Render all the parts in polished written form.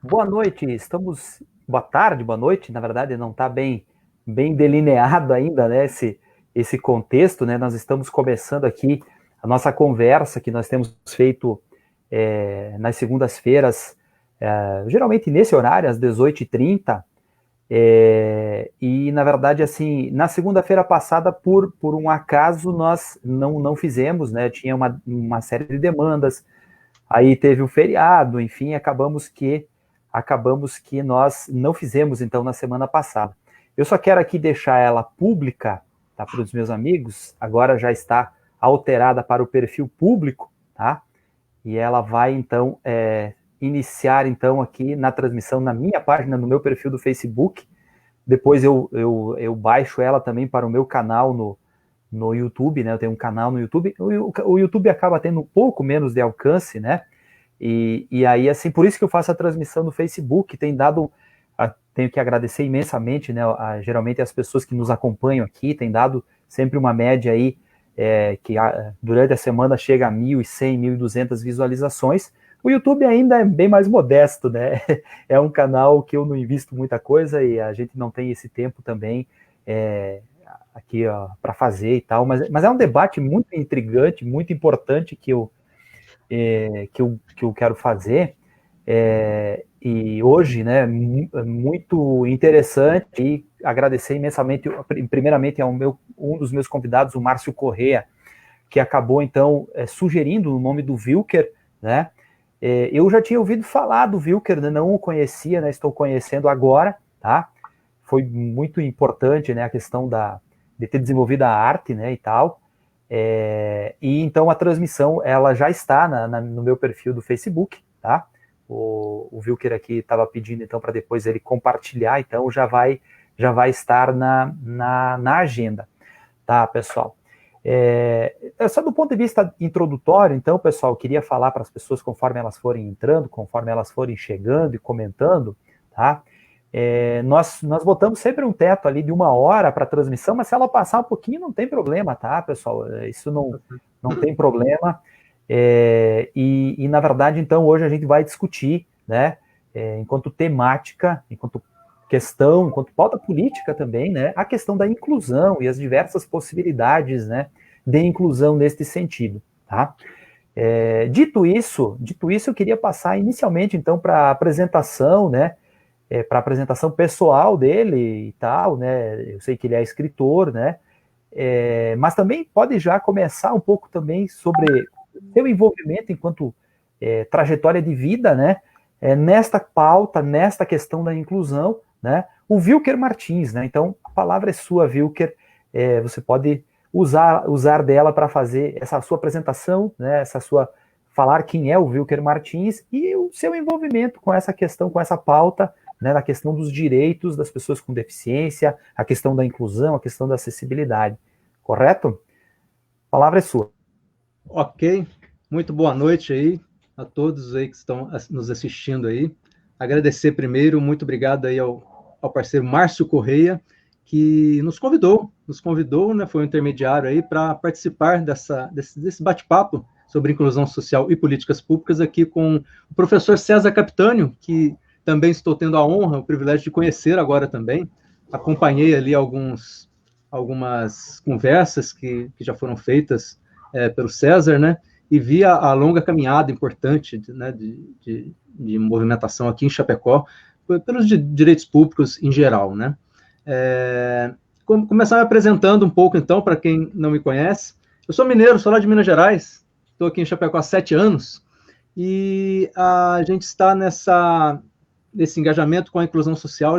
Boa noite, estamos. Boa tarde, boa noite. Na verdade, não está bem delineado ainda, né? Esse contexto, né? Nós estamos começando aqui a nossa conversa que nós temos feito nas segundas-feiras, geralmente nesse horário, às 18h30. E, na verdade, assim, na segunda-feira passada, por um acaso, nós não fizemos, né? Tinha uma série de demandas. Aí teve o feriado, enfim, acabamos que nós não fizemos, então, na semana passada. Eu só quero aqui deixar ela pública, tá, para os meus amigos, agora já está alterada para o perfil público, tá? E ela vai, então, iniciar, então, aqui na transmissão, na minha página, no meu perfil do Facebook. Depois eu baixo ela também para o meu canal no YouTube, né? Eu tenho um canal no YouTube. O YouTube acaba tendo um pouco menos de alcance, né? E aí, assim, por isso que eu faço a transmissão no Facebook. Tenho que agradecer imensamente, né? Geralmente as pessoas que nos acompanham aqui tem dado sempre uma média aí durante a semana chega a 1.100, 1.200 visualizações. O YouTube ainda é bem mais modesto, né? É um canal que eu não invisto muita coisa e a gente não tem esse tempo também aqui para fazer e tal, mas é um debate muito intrigante, muito importante que eu quero fazer, e hoje, né, muito interessante, e agradecer imensamente, primeiramente, um dos meus convidados, o Márcio Corrêa, que acabou, então, sugerindo o nome do Wilker, né? Eu já tinha ouvido falar do Wilker, né, não o conhecia, né, estou conhecendo agora, tá? Foi muito importante, né, a questão de ter desenvolvido a arte, né, e tal. E então a transmissão ela já está no meu perfil do Facebook, tá? O Wilker aqui estava pedindo então para depois ele compartilhar, então já vai estar na agenda, tá, pessoal? Só do ponto de vista introdutório, então, pessoal, eu queria falar para as pessoas conforme elas forem entrando, conforme elas forem chegando e comentando, tá? Nós botamos sempre um teto ali de 1 hora para a transmissão, mas se ela passar um pouquinho, não tem problema, tá, pessoal? Isso não tem problema. E, na verdade, então, hoje a gente vai discutir, né, enquanto temática, enquanto questão, enquanto pauta política também, né, a questão da inclusão e as diversas possibilidades, né, de inclusão neste sentido, tá? Dito isso, eu queria passar inicialmente, então, para a apresentação, né, para a apresentação pessoal dele e tal, né? Eu sei que ele é escritor, né? Mas também pode já começar um pouco também sobre seu envolvimento enquanto trajetória de vida, né? Nesta pauta, nesta questão da inclusão, né? O Wilker Martins, né? Então, a palavra é sua, Wilker. Você pode usar dela para fazer essa sua apresentação, né? Falar quem é o Wilker Martins e o seu envolvimento com essa questão, com essa pauta, né, na questão dos direitos das pessoas com deficiência, a questão da inclusão, a questão da acessibilidade. Correto? A palavra é sua. Ok, muito boa noite aí a todos aí que estão nos assistindo aí. Agradecer primeiro, muito obrigado aí ao parceiro Márcio Corrêa, que nos convidou, né, foi um intermediário aí para participar desse bate-papo sobre inclusão social e políticas públicas aqui com o professor César Capitânio, que também estou tendo a honra, o privilégio de conhecer agora também. Acompanhei ali algumas conversas que já foram feitas pelo César, né? E vi a longa caminhada importante, né, de movimentação aqui em Chapecó, pelos direitos públicos em geral, né? Começar me apresentando um pouco, então, para quem não me conhece. Eu sou mineiro, sou lá de Minas Gerais, estou aqui em Chapecó há 7 anos, e a gente está nesse engajamento com a inclusão social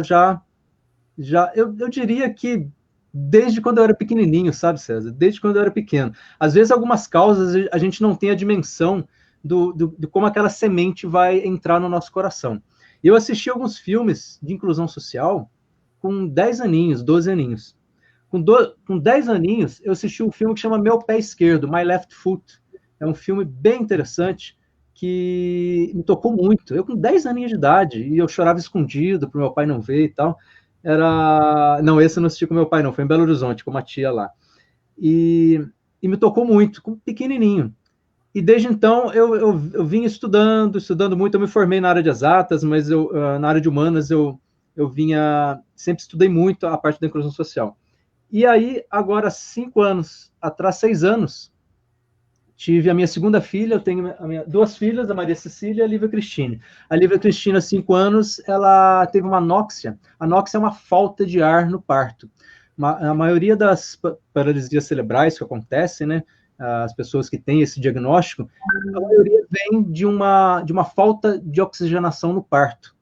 eu diria que desde quando eu era pequenininho, sabe, César? Desde quando eu era pequeno. Às vezes, algumas causas a gente não tem a dimensão de como aquela semente vai entrar no nosso coração. E eu assisti alguns filmes de inclusão social com 10 aninhos, 12 aninhos. Com 10 aninhos, eu assisti um filme que chama Meu Pé Esquerdo, My Left Foot. É um filme bem interessante que me tocou muito. Eu com 10 aninhos de idade, e eu chorava escondido para o meu pai não ver e tal. Não, esse eu não assisti com meu pai, não. Foi em Belo Horizonte, com uma tia lá. E me tocou muito, pequenininho. E desde então eu vim estudando muito. Eu me formei na área de exatas, mas na área de humanas sempre estudei muito a parte da inclusão social. E aí, agora, 5 anos atrás, 6 anos, tive a minha segunda filha. Eu tenho duas filhas, a Maria Cecília e a Lívia Cristine. A Lívia Cristine, há 5 anos, ela teve uma anóxia. A anóxia é uma falta de ar no parto. A maioria das paralisias cerebrais que acontecem, né, as pessoas que têm esse diagnóstico, a maioria vem de uma falta de oxigenação no parto,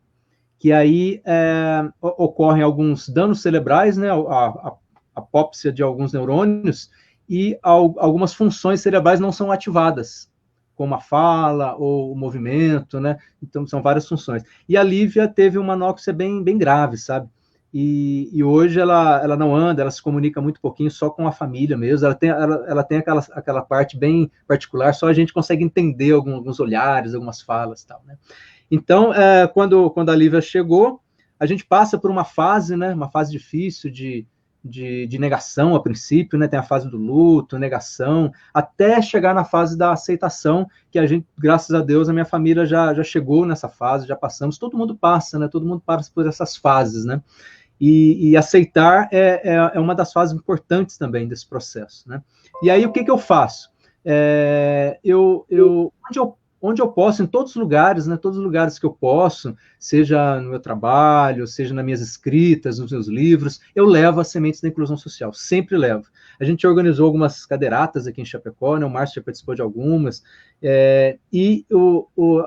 que aí ocorrem alguns danos cerebrais, né, a apópsia de alguns neurônios, e algumas funções cerebrais não são ativadas, como a fala ou o movimento, né? Então, são várias funções. E a Lívia teve uma anóxia bem grave, sabe? E hoje ela não anda, ela se comunica muito pouquinho, só com a família mesmo. Ela tem aquela parte bem particular, só a gente consegue entender alguns olhares, algumas falas e tal, né? Então, quando a Lívia chegou, a gente passa por uma fase, né? Uma fase difícil de negação a princípio, né? Tem a fase do luto, negação, até chegar na fase da aceitação, que a gente, graças a Deus, a minha família já chegou nessa fase, já passamos, todo mundo passa, né? Todo mundo passa por essas fases, né? E aceitar é uma das fases importantes também desse processo, né? E aí, o que eu faço? Onde eu posso, em todos os lugares, né, todos os lugares que eu posso, seja no meu trabalho, seja nas minhas escritas, nos meus livros, eu levo as sementes da inclusão social, sempre levo. A gente organizou algumas cadeiratas aqui em Chapecó, né, o Márcio já participou de algumas,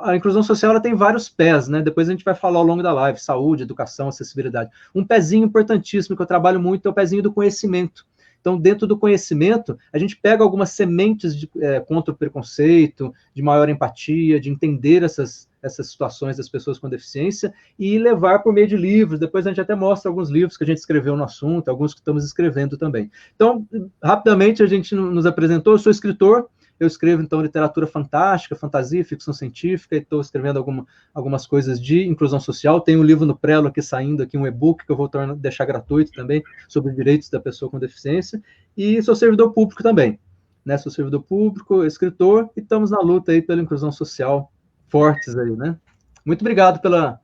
a inclusão social ela tem vários pés, né, depois a gente vai falar ao longo da live, saúde, educação, acessibilidade. Um pezinho importantíssimo que eu trabalho muito é o pezinho do conhecimento. Então, dentro do conhecimento, a gente pega algumas sementes contra o preconceito, de maior empatia, de entender essas situações das pessoas com deficiência e levar por meio de livros. Depois a gente até mostra alguns livros que a gente escreveu no assunto, alguns que estamos escrevendo também. Então, rapidamente a gente nos apresentou. Eu sou escritor, eu escrevo, então, literatura fantástica, fantasia, ficção científica, e estou escrevendo algumas coisas de inclusão social. Tem um livro no Prelo aqui saindo, aqui um e-book, que eu vou deixar gratuito também, sobre direitos da pessoa com deficiência. E sou servidor público também, né? Sou servidor público, escritor, e estamos na luta aí pela inclusão social, fortes aí, né? Muito obrigado pela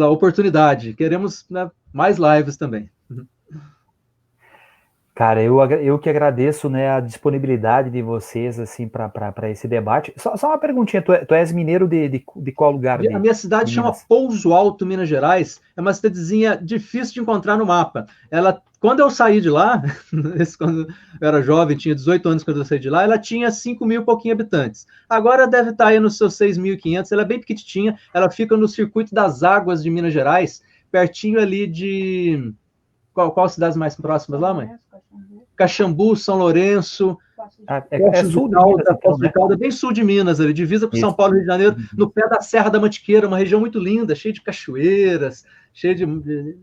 oportunidade. Queremos, né, mais lives também. Cara, eu que agradeço, né, a disponibilidade de vocês, assim, para esse debate. Só uma perguntinha, tu és mineiro de qual lugar? A minha cidade chama Pouso Alto, Minas Gerais. É uma cidadezinha difícil de encontrar no mapa. Quando eu saí de lá, quando eu era jovem, tinha 18 anos quando eu saí de lá, ela tinha 5 mil e pouquinho habitantes. Agora deve estar aí nos seus 6.500. Ela é bem pequitinha, ela fica no Circuito das Águas de Minas Gerais, pertinho ali de... Qual cidades mais próximas lá, mãe? Caxambu, São Lourenço, sul de Minas, então, né? Bem sul de Minas, ali, divisa com São Paulo e Rio de Janeiro, no pé da Serra da Mantiqueira, uma região muito linda, cheia de cachoeiras, cheia de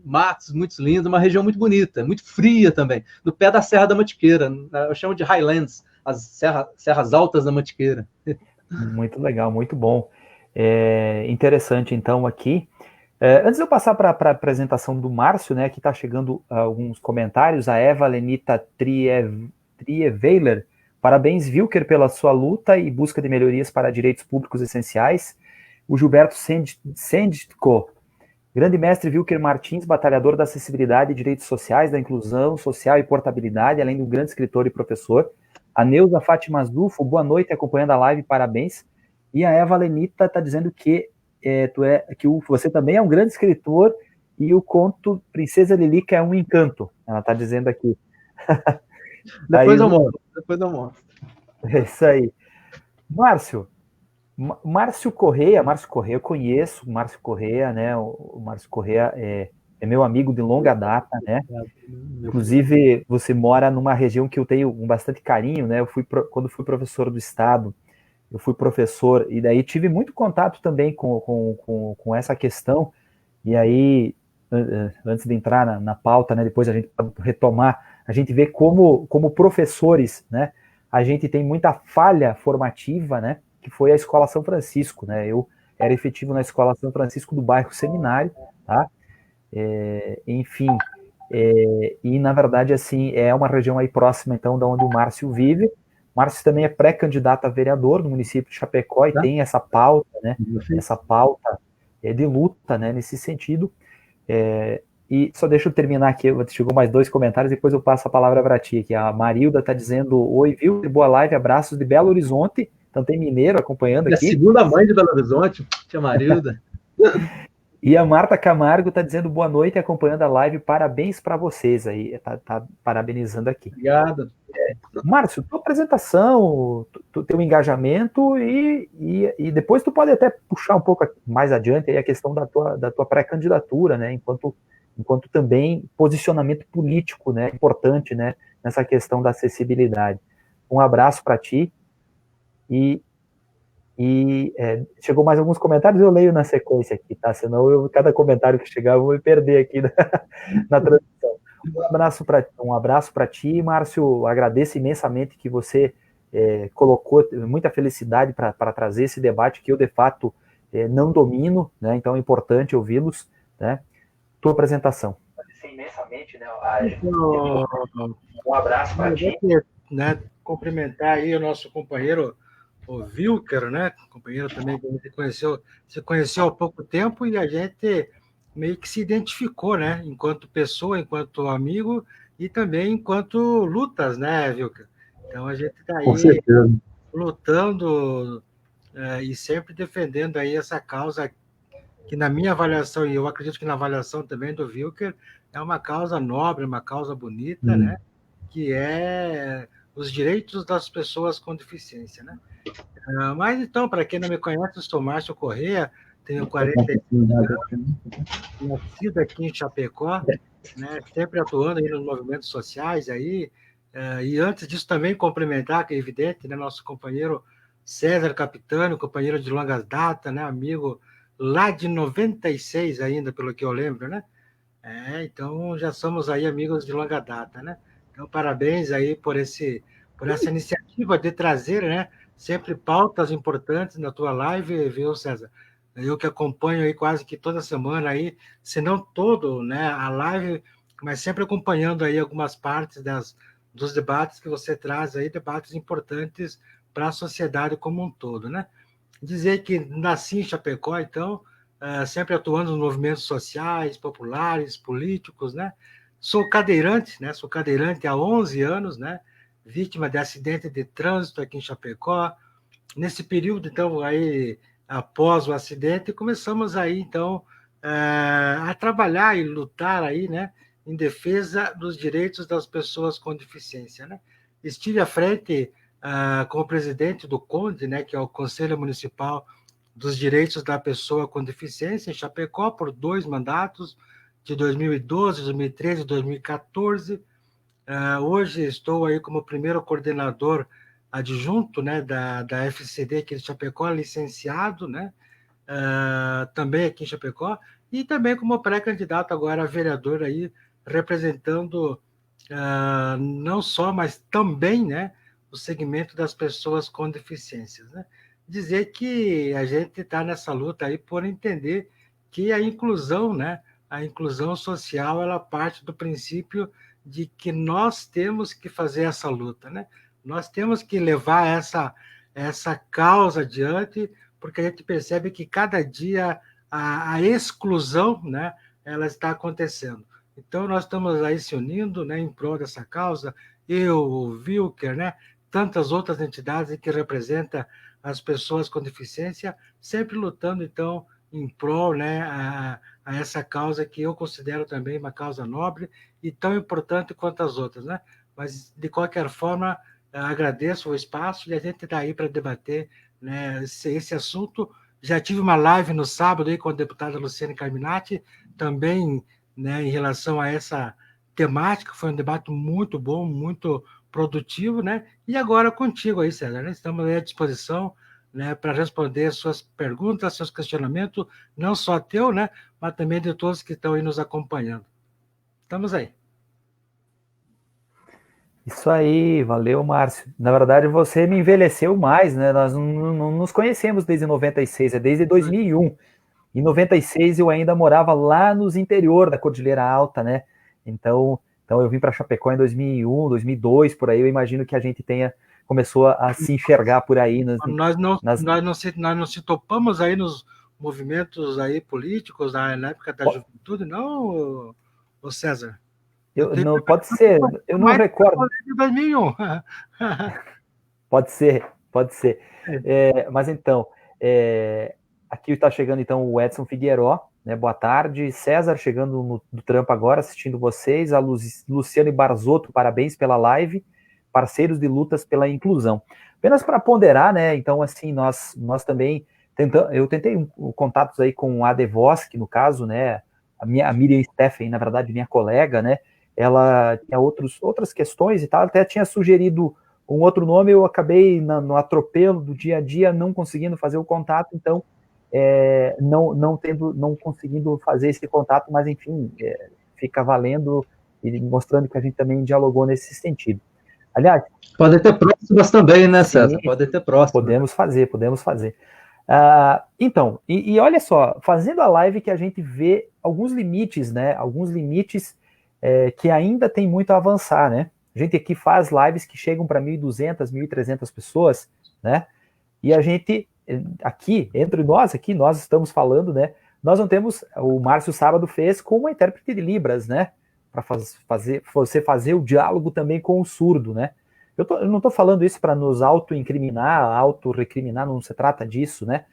matos muito lindos, uma região muito bonita, muito fria também, no pé da Serra da Mantiqueira, eu chamo de Highlands, as serras altas da Mantiqueira. Muito legal, muito bom. Interessante, então, aqui. Antes de eu passar para a apresentação do Márcio, né, aqui está chegando alguns comentários. A Eva Lenita Trieveiler, parabéns, Wilker, pela sua luta e busca de melhorias para direitos públicos essenciais. O Gilberto Senditko, grande mestre Wilker Martins, batalhador da acessibilidade e direitos sociais, da inclusão social e portabilidade, além de um grande escritor e professor. A Neuza Fátima Zufo, boa noite, acompanhando a live, parabéns. E a Eva Lenita está dizendo que você também é um grande escritor e o conto Princesa Lilica é um encanto. Ela está dizendo aqui. Depois eu mostro. É isso aí. Márcio Correia, eu conheço o Márcio Correia, né? O Márcio Correia é meu amigo de longa data, né? Inclusive, você mora numa região que eu tenho bastante carinho, né? Quando fui professor do Estado, eu fui professor, e daí tive muito contato também com essa questão, e aí, antes de entrar na pauta, né, depois a gente retomar, a gente vê como professores, né, a gente tem muita falha formativa, né, que foi a Escola São Francisco, né, eu era efetivo na Escola São Francisco do bairro Seminário, tá, enfim, e na verdade, assim, é uma região aí próxima, então, da onde o Márcio vive, Márcio também é pré-candidato a vereador no município de Chapecó e tem essa pauta, né? Essa pauta de luta, né? Nesse sentido. E só deixa eu terminar aqui, chegou mais 2 comentários, depois eu passo a palavra para ti, que a Marilda está dizendo, oi, viu, boa live, abraços de Belo Horizonte, então tem mineiro acompanhando aqui. É a segunda mãe de Belo Horizonte, tia Marilda. E a Marta Camargo está dizendo boa noite, acompanhando a live, parabéns para vocês aí, tá parabenizando aqui. Obrigado. Márcio, tua apresentação, teu engajamento e depois tu pode até puxar um pouco mais adiante aí a questão da tua pré-candidatura, né, enquanto também posicionamento político, né, importante, né, nessa questão da acessibilidade. Um abraço para ti e chegou mais alguns comentários, eu leio na sequência aqui, tá? Senão cada comentário que chegar eu vou me perder aqui na transmissão. Um abraço para ti, Márcio, agradeço imensamente que você colocou muita felicidade para trazer esse debate que eu, de fato, não domino, né? Então é importante ouvi-los, né? Tua apresentação. Agradecer imensamente, né? Um abraço para ti. Né, cumprimentar aí o nosso companheiro, o Wilker, né? Companheiro também que se conheceu há pouco tempo e a gente meio que se identificou, né? Enquanto pessoa, enquanto amigo e também enquanto lutas, né, Wilker? Então a gente está aí lutando e sempre defendendo aí essa causa que na minha avaliação, e eu acredito que na avaliação também do Wilker, é uma causa nobre, uma causa bonita, né? Que é os direitos das pessoas com deficiência, né? Mas então, para quem não me conhece, eu sou Márcio Corrêa, tenho 45 anos, nascido aqui em Chapecó, né? Sempre atuando aí nos movimentos sociais aí, e antes disso também cumprimentar, que é evidente, né? Nosso companheiro César Capitano, companheiro de longas datas, né? Amigo lá de 96 ainda, pelo que eu lembro, né? Então já somos aí amigos de longa data, né? Então parabéns aí por essa iniciativa de trazer, né? Sempre pautas importantes na tua live, viu, César? Eu que acompanho aí quase que toda semana aí, se não todo, né? A live, mas sempre acompanhando aí algumas partes dos debates que você traz aí, debates importantes para a sociedade como um todo, né? Dizer que nasci em Chapecó, então, sempre atuando nos movimentos sociais, populares, políticos, né? Sou cadeirante, né? Sou cadeirante há 11 anos, né? Vítima de acidente de trânsito aqui em Chapecó. Nesse período, então, aí, após o acidente, começamos aí, então, a trabalhar e lutar aí, né? Em defesa dos direitos das pessoas com deficiência, né? Estive à frente como presidente do CONDE, né, que é o Conselho Municipal dos Direitos da Pessoa com Deficiência, em Chapecó, por 2 mandatos, de 2012, 2013 e 2014. Hoje estou aí como primeiro coordenador adjunto, né, da FCD aqui de Chapecó, licenciado, né, também aqui em Chapecó, e também como pré-candidato agora a vereador aí, representando não só, mas também, né, o segmento das pessoas com deficiências, né? Dizer que a gente está nessa luta aí por entender que a inclusão, né, a inclusão social, ela parte do princípio de que nós temos que fazer essa luta, né? Nós temos que levar essa causa adiante, porque a gente percebe que cada dia a exclusão, né, ela está acontecendo. Então, nós estamos aí se unindo, né, em prol dessa causa, eu, o Wilker, né, tantas outras entidades que representam as pessoas com deficiência, sempre lutando, então, em prol, né, a essa causa que eu considero também uma causa nobre e tão importante quanto as outras, né? Mas, de qualquer forma, agradeço o espaço e a gente está aí para debater, né, esse assunto. Já tive uma live no sábado aí com a deputada Luciane Carminati, também, né, em relação a essa temática, foi um debate muito bom, muito produtivo, né? E agora contigo aí, César, né? Estamos aí à disposição, né, para responder suas perguntas, seus questionamentos, não só teu, né, mas também de todos que estão aí nos acompanhando. Estamos aí. Isso aí, valeu, Márcio. Na verdade, você me envelheceu mais, né? Nós não nos conhecemos desde 96, é desde 2001. Em 96 eu ainda morava lá nos interior da Cordilheira Alta, né? Então eu vim para Chapecó em 2001, 2002, por aí. Eu imagino que a gente tenha começou a se enxergar por aí. Nós não se topamos aí nos movimentos aí políticos na época da juventude, não, ô César? Não, pode ser, eu não recordo. De 2001. Pode ser. Mas então, aqui está chegando então o Edson Figueiró, né? Boa tarde. César chegando do trampo agora, assistindo vocês. A Luciane Barzotto, parabéns pela live. Parceiros de lutas pela inclusão. Apenas para ponderar, né? Então, assim, nós também eu tentei contatos aí com a Devosk, no caso, né? A Miriam Steffen, na verdade, minha colega, né? Ela tinha outras questões e tal, até tinha sugerido um outro nome, eu acabei no atropelo do dia a dia não conseguindo fazer o contato, então não conseguindo fazer esse contato, mas enfim, fica valendo e mostrando que a gente também dialogou nesse sentido. Aliás... Pode ter próximas também, né, César? Pode ter próximas. Podemos fazer. Então, e olha só, fazendo a live que a gente vê alguns limites, né? Alguns limites que ainda tem muito a avançar, né? A gente aqui faz lives que chegam para 1.200, 1.300 pessoas, né? E a gente, aqui, entre nós estamos falando, né? Nós não temos, o Márcio Sábado fez com uma intérprete de Libras, né? Para você fazer o diálogo também com o surdo, né? Eu não estou falando isso para nos auto-incriminar, auto-recriminar, não se trata disso, né?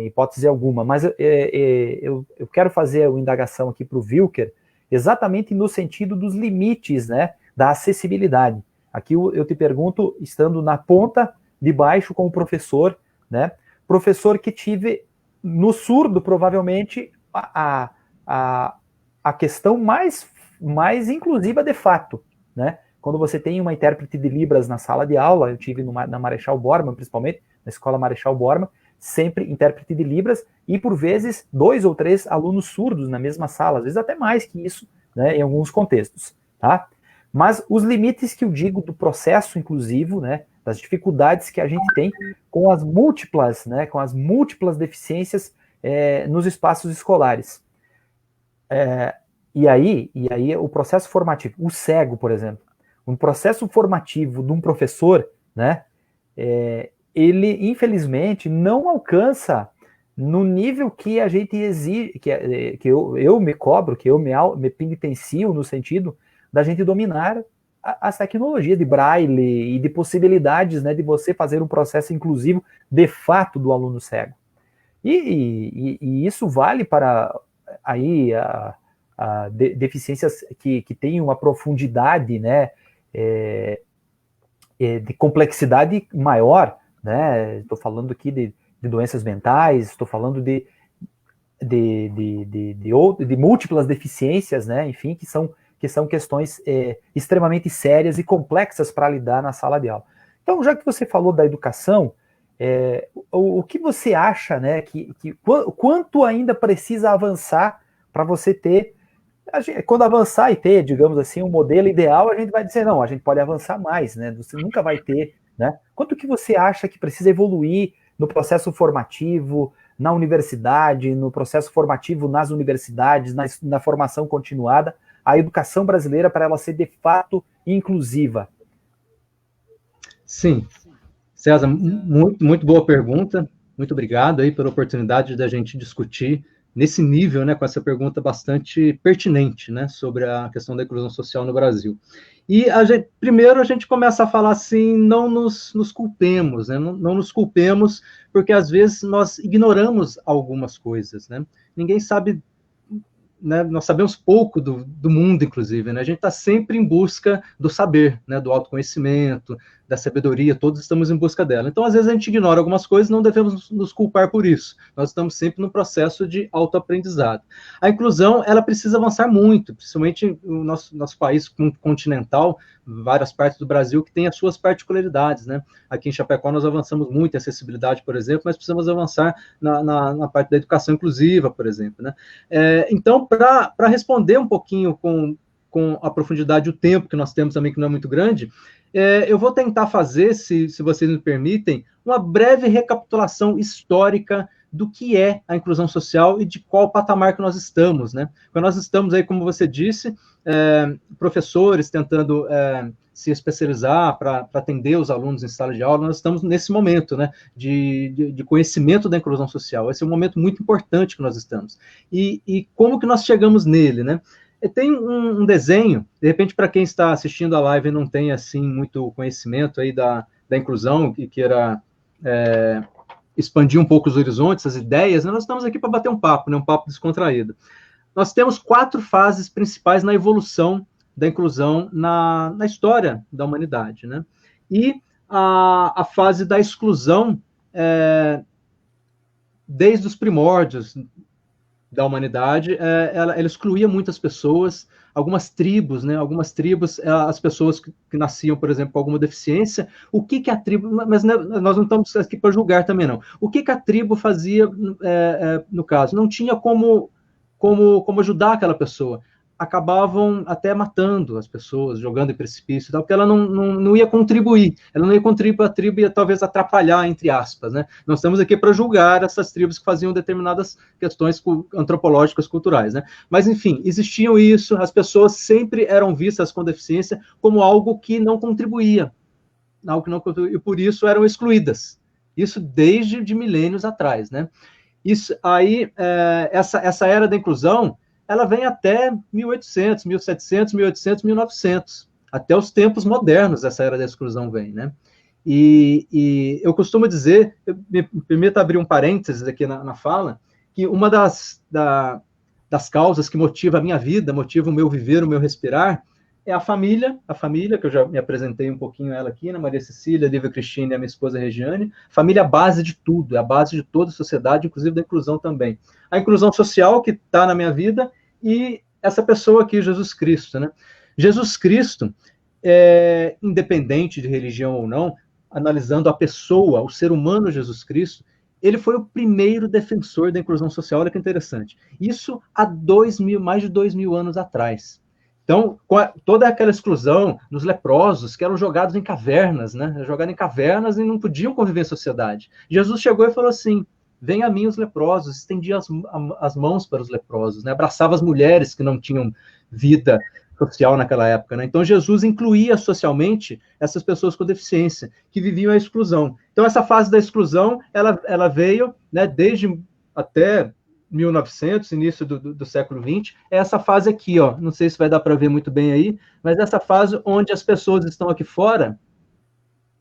Hipótese alguma, mas eu quero fazer uma indagação aqui para o Wilker, exatamente no sentido dos limites, né, da acessibilidade. Aqui eu te pergunto, estando na ponta de baixo como professor, né, professor que tive no surdo, provavelmente, a questão mais inclusiva de fato, né, quando você tem uma intérprete de Libras na sala de aula, eu tive na Marechal Bormann, principalmente, na escola Marechal Bormann, sempre intérprete de Libras, e por vezes 2 ou 3 alunos surdos na mesma sala, às vezes até mais que isso, né, em alguns contextos, tá? Mas os limites que eu digo do processo inclusivo, né, das dificuldades que a gente tem com as múltiplas deficiências nos espaços escolares. E aí o processo formativo, o cego, por exemplo, um processo formativo de um professor, né, ele, infelizmente, não alcança no nível que a gente exige, que eu me cobro, que eu me penitencio no sentido da gente dominar as tecnologias de braille e de possibilidades, né, de você fazer um processo inclusivo de fato do aluno cego. E isso vale para aí deficiências que têm uma profundidade, né, de complexidade maior, né? Estou falando aqui de doenças mentais, estou falando de múltiplas deficiências, né? Enfim, que são questões extremamente sérias e complexas para lidar na sala de aula. Então, já que você falou da educação, o que você acha, né? Quanto ainda precisa avançar para você ter... Quando avançar e ter, digamos assim, um modelo ideal, a gente vai dizer, não, a gente pode avançar mais, né? Você nunca vai ter, né? Quanto que você acha que precisa evoluir no processo formativo, na universidade, no processo formativo nas universidades, na formação continuada, a educação brasileira para ela ser de fato inclusiva? Sim. César, muito, muito boa pergunta. Muito obrigado aí pela oportunidade da gente discutir nesse nível, né, com essa pergunta bastante pertinente, né, sobre a questão da inclusão social no Brasil. E primeiro a gente começa a falar assim, não nos culpemos, né, não nos culpemos, porque às vezes nós ignoramos algumas coisas, né, ninguém sabe, né, nós sabemos pouco do mundo, inclusive, né, a gente está sempre em busca do saber, né, do autoconhecimento, da sabedoria, todos estamos em busca dela. Então, às vezes, a gente ignora algumas coisas, não devemos nos culpar por isso. Nós estamos sempre no processo de autoaprendizado. A inclusão, ela precisa avançar muito, principalmente no nosso país continental, várias partes do Brasil que têm as suas particularidades, né? Aqui em Chapecó, nós avançamos muito em acessibilidade, por exemplo, mas precisamos avançar na parte da educação inclusiva, por exemplo, né? Então, para responder um pouquinho com a profundidade e o tempo que nós temos também, que não é muito grande, eu vou tentar fazer, se vocês me permitem, uma breve recapitulação histórica do que é a inclusão social e de qual patamar que nós estamos, né? Porque nós estamos aí, como você disse, professores tentando se especializar para atender os alunos em sala de aula, nós estamos nesse momento, né, de conhecimento da inclusão social. Esse é um momento muito importante que nós estamos. E como que nós chegamos nele, né? Tem um desenho, de repente, para quem está assistindo a live e não tem, assim, muito conhecimento aí da inclusão, que queira expandir um pouco os horizontes, as ideias, né? Nós estamos aqui para bater um papo, né? Um papo descontraído. Nós temos 4 fases principais na evolução da inclusão na história da humanidade, né? E a fase da exclusão, desde os primórdios da humanidade, ela excluía muitas pessoas, algumas tribos, né? Algumas tribos, as pessoas que nasciam, por exemplo, com alguma deficiência. O que a tribo... Mas nós não estamos aqui para julgar também, não. O que a tribo fazia, no caso? Não tinha como ajudar aquela pessoa. Acabavam até matando as pessoas, jogando em precipício e tal, porque ela não ia contribuir. Ela não ia contribuir para a tribo, ia talvez atrapalhar, entre aspas, né? Nós estamos aqui para julgar essas tribos que faziam determinadas questões antropológicas, culturais, né? Mas, enfim, existiam isso, as pessoas sempre eram vistas com deficiência como algo que não contribuía, e por isso eram excluídas. Isso desde de milênios atrás, né? Isso aí, essa era da inclusão, ela vem até 1800, 1700, 1800, 1900. Até os tempos modernos essa era da exclusão vem, né? E eu costumo dizer, me permita abrir um parênteses aqui na fala, que uma das causas que motiva a minha vida, motiva o meu viver, o meu respirar, é a família, que eu já me apresentei um pouquinho ela aqui, né? Maria Cecília, Lívia Cristina e a minha esposa Regiane. Família é a base de tudo, é a base de toda a sociedade, inclusive da inclusão também. A inclusão social que está na minha vida e essa pessoa aqui, Jesus Cristo, né? Jesus Cristo, independente de religião ou não, analisando a pessoa, o ser humano Jesus Cristo, ele foi o primeiro defensor da inclusão social. Olha que interessante. Isso há mais de 2000 anos atrás. Então, toda aquela exclusão dos leprosos, que eram jogados em cavernas, né? Jogados em cavernas e não podiam conviver em sociedade. Jesus chegou e falou assim: vem a mim os leprosos, estendia as mãos para os leprosos, né? Abraçava as mulheres que não tinham vida social naquela época, né? Então, Jesus incluía socialmente essas pessoas com deficiência, que viviam a exclusão. Então, essa fase da exclusão, ela veio, né, desde até 1900, início do século XX, é essa fase aqui, ó, não sei se vai dar para ver muito bem aí, mas essa fase onde as pessoas estão aqui fora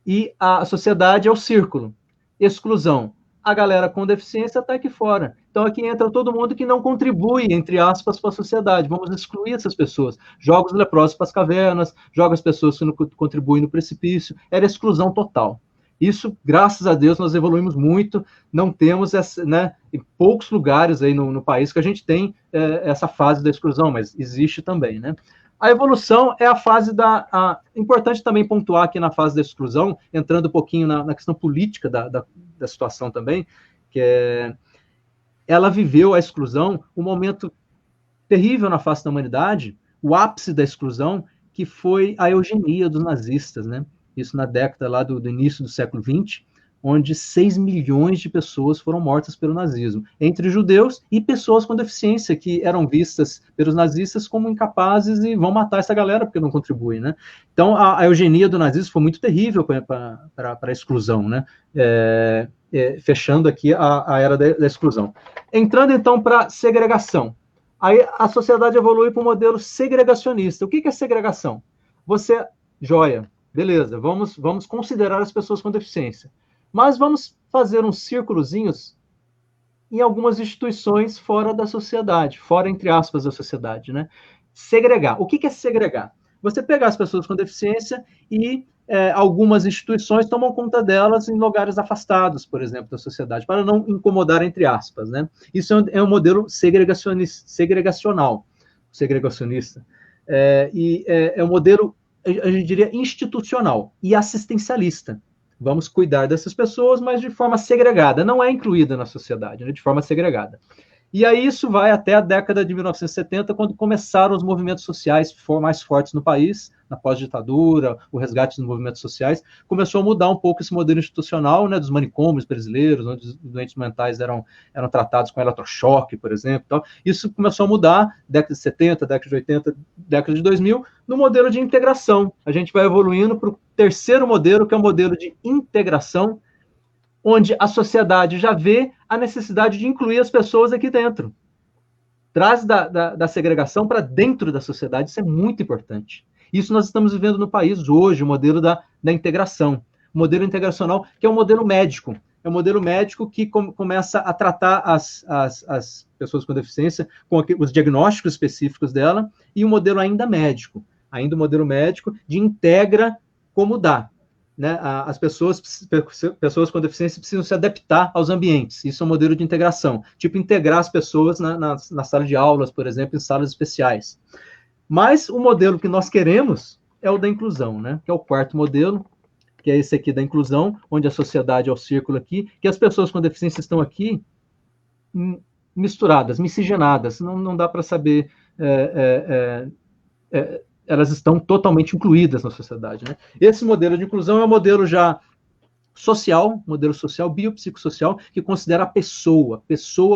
e a sociedade é o círculo. Exclusão. A galera com deficiência está aqui fora. Então, aqui entra todo mundo que não contribui, entre aspas, para a sociedade. Vamos excluir essas pessoas. Joga os leprosos para as cavernas, joga as pessoas que não contribuem no precipício. Era exclusão total. Isso, graças a Deus, nós evoluímos muito. Não temos, né, em poucos lugares aí no país que a gente tem essa fase da exclusão, mas existe também, né? A evolução é a fase importante também pontuar aqui na fase da exclusão, entrando um pouquinho na questão política da situação também, que ela viveu a exclusão, um momento terrível na face da humanidade, o ápice da exclusão, que foi a eugenia dos nazistas, né? Isso na década lá do início do século XX, onde 6 milhões de pessoas foram mortas pelo nazismo, entre judeus e pessoas com deficiência, que eram vistas pelos nazistas como incapazes e vão matar essa galera porque não contribuem, né? Então, a eugenia do nazismo foi muito terrível para a exclusão, né? Fechando aqui a era da exclusão. Entrando, então, para segregação. Aí a sociedade evolui para um modelo segregacionista. O que é segregação? Joia, beleza, vamos considerar as pessoas com deficiência. Mas vamos fazer uns círculozinhos em algumas instituições fora da sociedade, fora, entre aspas, da sociedade, né? Segregar. O que é segregar? Você pegar as pessoas com deficiência e algumas instituições tomam conta delas em lugares afastados, por exemplo, da sociedade, para não incomodar, entre aspas, né? Isso é um modelo segregacional, segregacionista. É um modelo, a gente diria, institucional e assistencialista. Vamos cuidar dessas pessoas, mas de forma segregada, não é incluída na sociedade, né? De forma segregada. E aí isso vai até a década de 1970, quando começaram os movimentos sociais mais fortes no país, na pós-ditadura, o resgate dos movimentos sociais, começou a mudar um pouco esse modelo institucional, né, dos manicômios brasileiros, onde os doentes mentais eram tratados com eletrochoque, por exemplo. Tal. Isso começou a mudar, década de 70, década de 80, década de 2000, no modelo de integração. A gente vai evoluindo para o terceiro modelo, que é o modelo de integração, onde a sociedade já vê a necessidade de incluir as pessoas aqui dentro. Traz da segregação para dentro da sociedade, isso é muito importante. Isso nós estamos vivendo no país hoje, o modelo da integração. O modelo integracional, que é um modelo médico. É um modelo médico que começa a tratar as pessoas com deficiência com os diagnósticos específicos dela, e um modelo ainda médico. Ainda um modelo médico de integra como dá. Né, as pessoas com deficiência precisam se adaptar aos ambientes. Isso é um modelo de integração. Tipo, integrar as pessoas na sala de aulas, por exemplo, em salas especiais. Mas o modelo que nós queremos é o da inclusão, né? Que é o quarto modelo, que é esse aqui da inclusão, onde a sociedade é o círculo aqui, que as pessoas com deficiência estão aqui misturadas, miscigenadas. Não dá para saber... elas estão totalmente incluídas na sociedade. Né? Esse modelo de inclusão é um modelo já social, modelo social, biopsicossocial, que considera a pessoa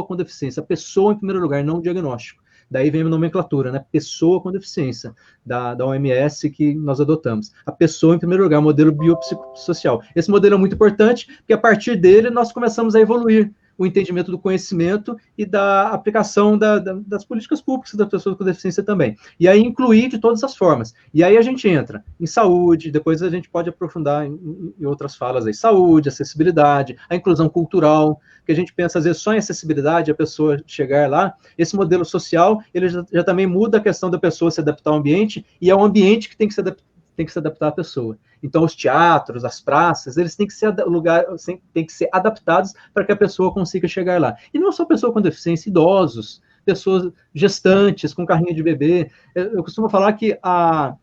com deficiência, a pessoa em primeiro lugar, não o diagnóstico. Daí vem a nomenclatura, né? Pessoa com deficiência, da OMS que nós adotamos. A pessoa em primeiro lugar, modelo biopsicossocial. Esse modelo é muito importante, porque a partir dele nós começamos a evoluir o entendimento do conhecimento e da aplicação das políticas públicas das pessoas com deficiência também. E aí incluir de todas as formas. E aí a gente entra em saúde, depois a gente pode aprofundar em outras falas aí. Saúde, acessibilidade, a inclusão cultural, que a gente pensa às vezes só em acessibilidade, a pessoa chegar lá. Esse modelo social, ele já também muda a questão da pessoa se adaptar ao ambiente, e é o ambiente que tem que se adaptar à pessoa. Então, os teatros, as praças, eles têm que ser adaptados para que a pessoa consiga chegar lá. E não só pessoa com deficiência, idosos, pessoas gestantes, com carrinho de bebê. Eu costumo falar que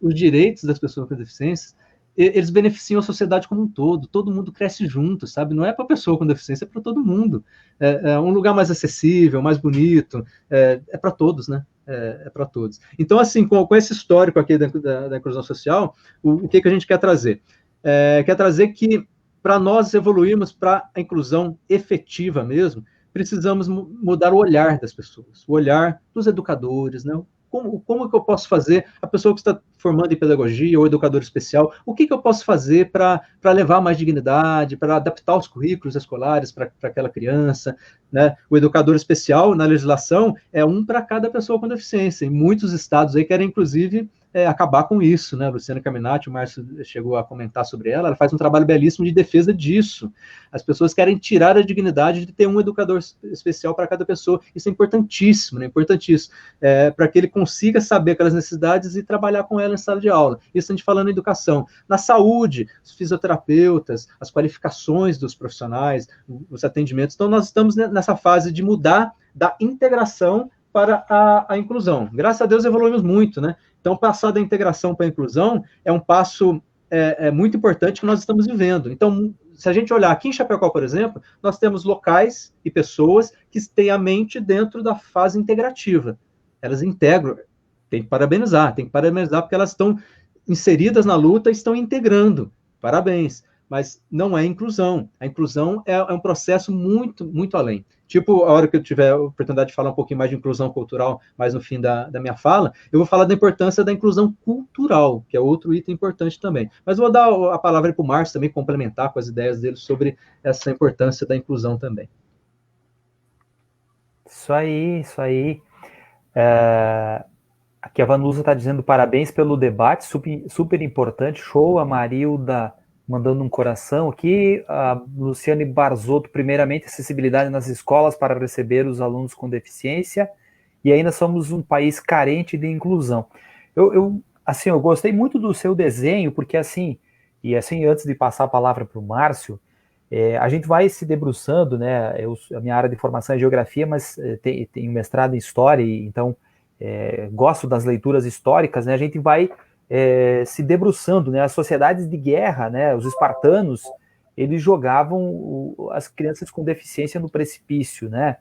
os direitos das pessoas com deficiência, eles beneficiam a sociedade como um todo mundo cresce junto, sabe? Não é para a pessoa com deficiência, é para todo mundo. É um lugar mais acessível, mais bonito, é para todos, né? É para todos. Então, assim, com esse histórico aqui da inclusão social, o que a gente quer trazer? Quer trazer que, para nós evoluirmos para a inclusão efetiva mesmo, precisamos mudar o olhar das pessoas, o olhar dos educadores, né? Como que eu posso fazer, a pessoa que está formando em pedagogia ou educador especial, o que eu posso fazer para levar mais dignidade, para adaptar os currículos escolares para aquela criança, né? O educador especial, na legislação, é um para cada pessoa com deficiência, e muitos estados aí querem, inclusive, acabar com isso, né? Luciana Caminati, o Márcio chegou a comentar sobre ela faz um trabalho belíssimo de defesa disso. As pessoas querem tirar a dignidade de ter um educador especial para cada pessoa. Isso é importantíssimo, né? Importantíssimo, para que ele consiga saber aquelas necessidades e trabalhar com ela em sala de aula. Isso a gente falando em educação. Na saúde, os fisioterapeutas, as qualificações dos profissionais, os atendimentos. Então, nós estamos nessa fase de mudar da integração para a inclusão. Graças a Deus evoluímos muito, né? Então, passar da integração para a inclusão é um passo muito importante que nós estamos vivendo. Então, se a gente olhar aqui em Chapecó, por exemplo, nós temos locais e pessoas que têm a mente dentro da fase integrativa. Elas integram, tem que parabenizar porque elas estão inseridas na luta e estão integrando. Parabéns. Mas não é inclusão. A inclusão é um processo muito, muito além. Tipo, a hora que eu tiver a oportunidade de falar um pouquinho mais de inclusão cultural, mais no fim da minha fala, eu vou falar da importância da inclusão cultural, que é outro item importante também. Mas eu vou dar a palavra para o Márcio também, complementar com as ideias dele sobre essa importância da inclusão também. Isso aí. Aqui a Vanusa está dizendo parabéns pelo debate, super importante, show. A Marilda mandando um coração aqui. A Luciane Barzotto, primeiramente, acessibilidade nas escolas para receber os alunos com deficiência, e ainda somos um país carente de inclusão. Eu gostei muito do seu desenho, porque assim, antes de passar a palavra para o Márcio, a gente vai se debruçando, né? A minha área de formação é geografia, mas tenho mestrado em história, então gosto das leituras históricas, né? A gente vai se debruçando, né? As sociedades de guerra, né? Os espartanos, eles jogavam as crianças com deficiência no precipício, né?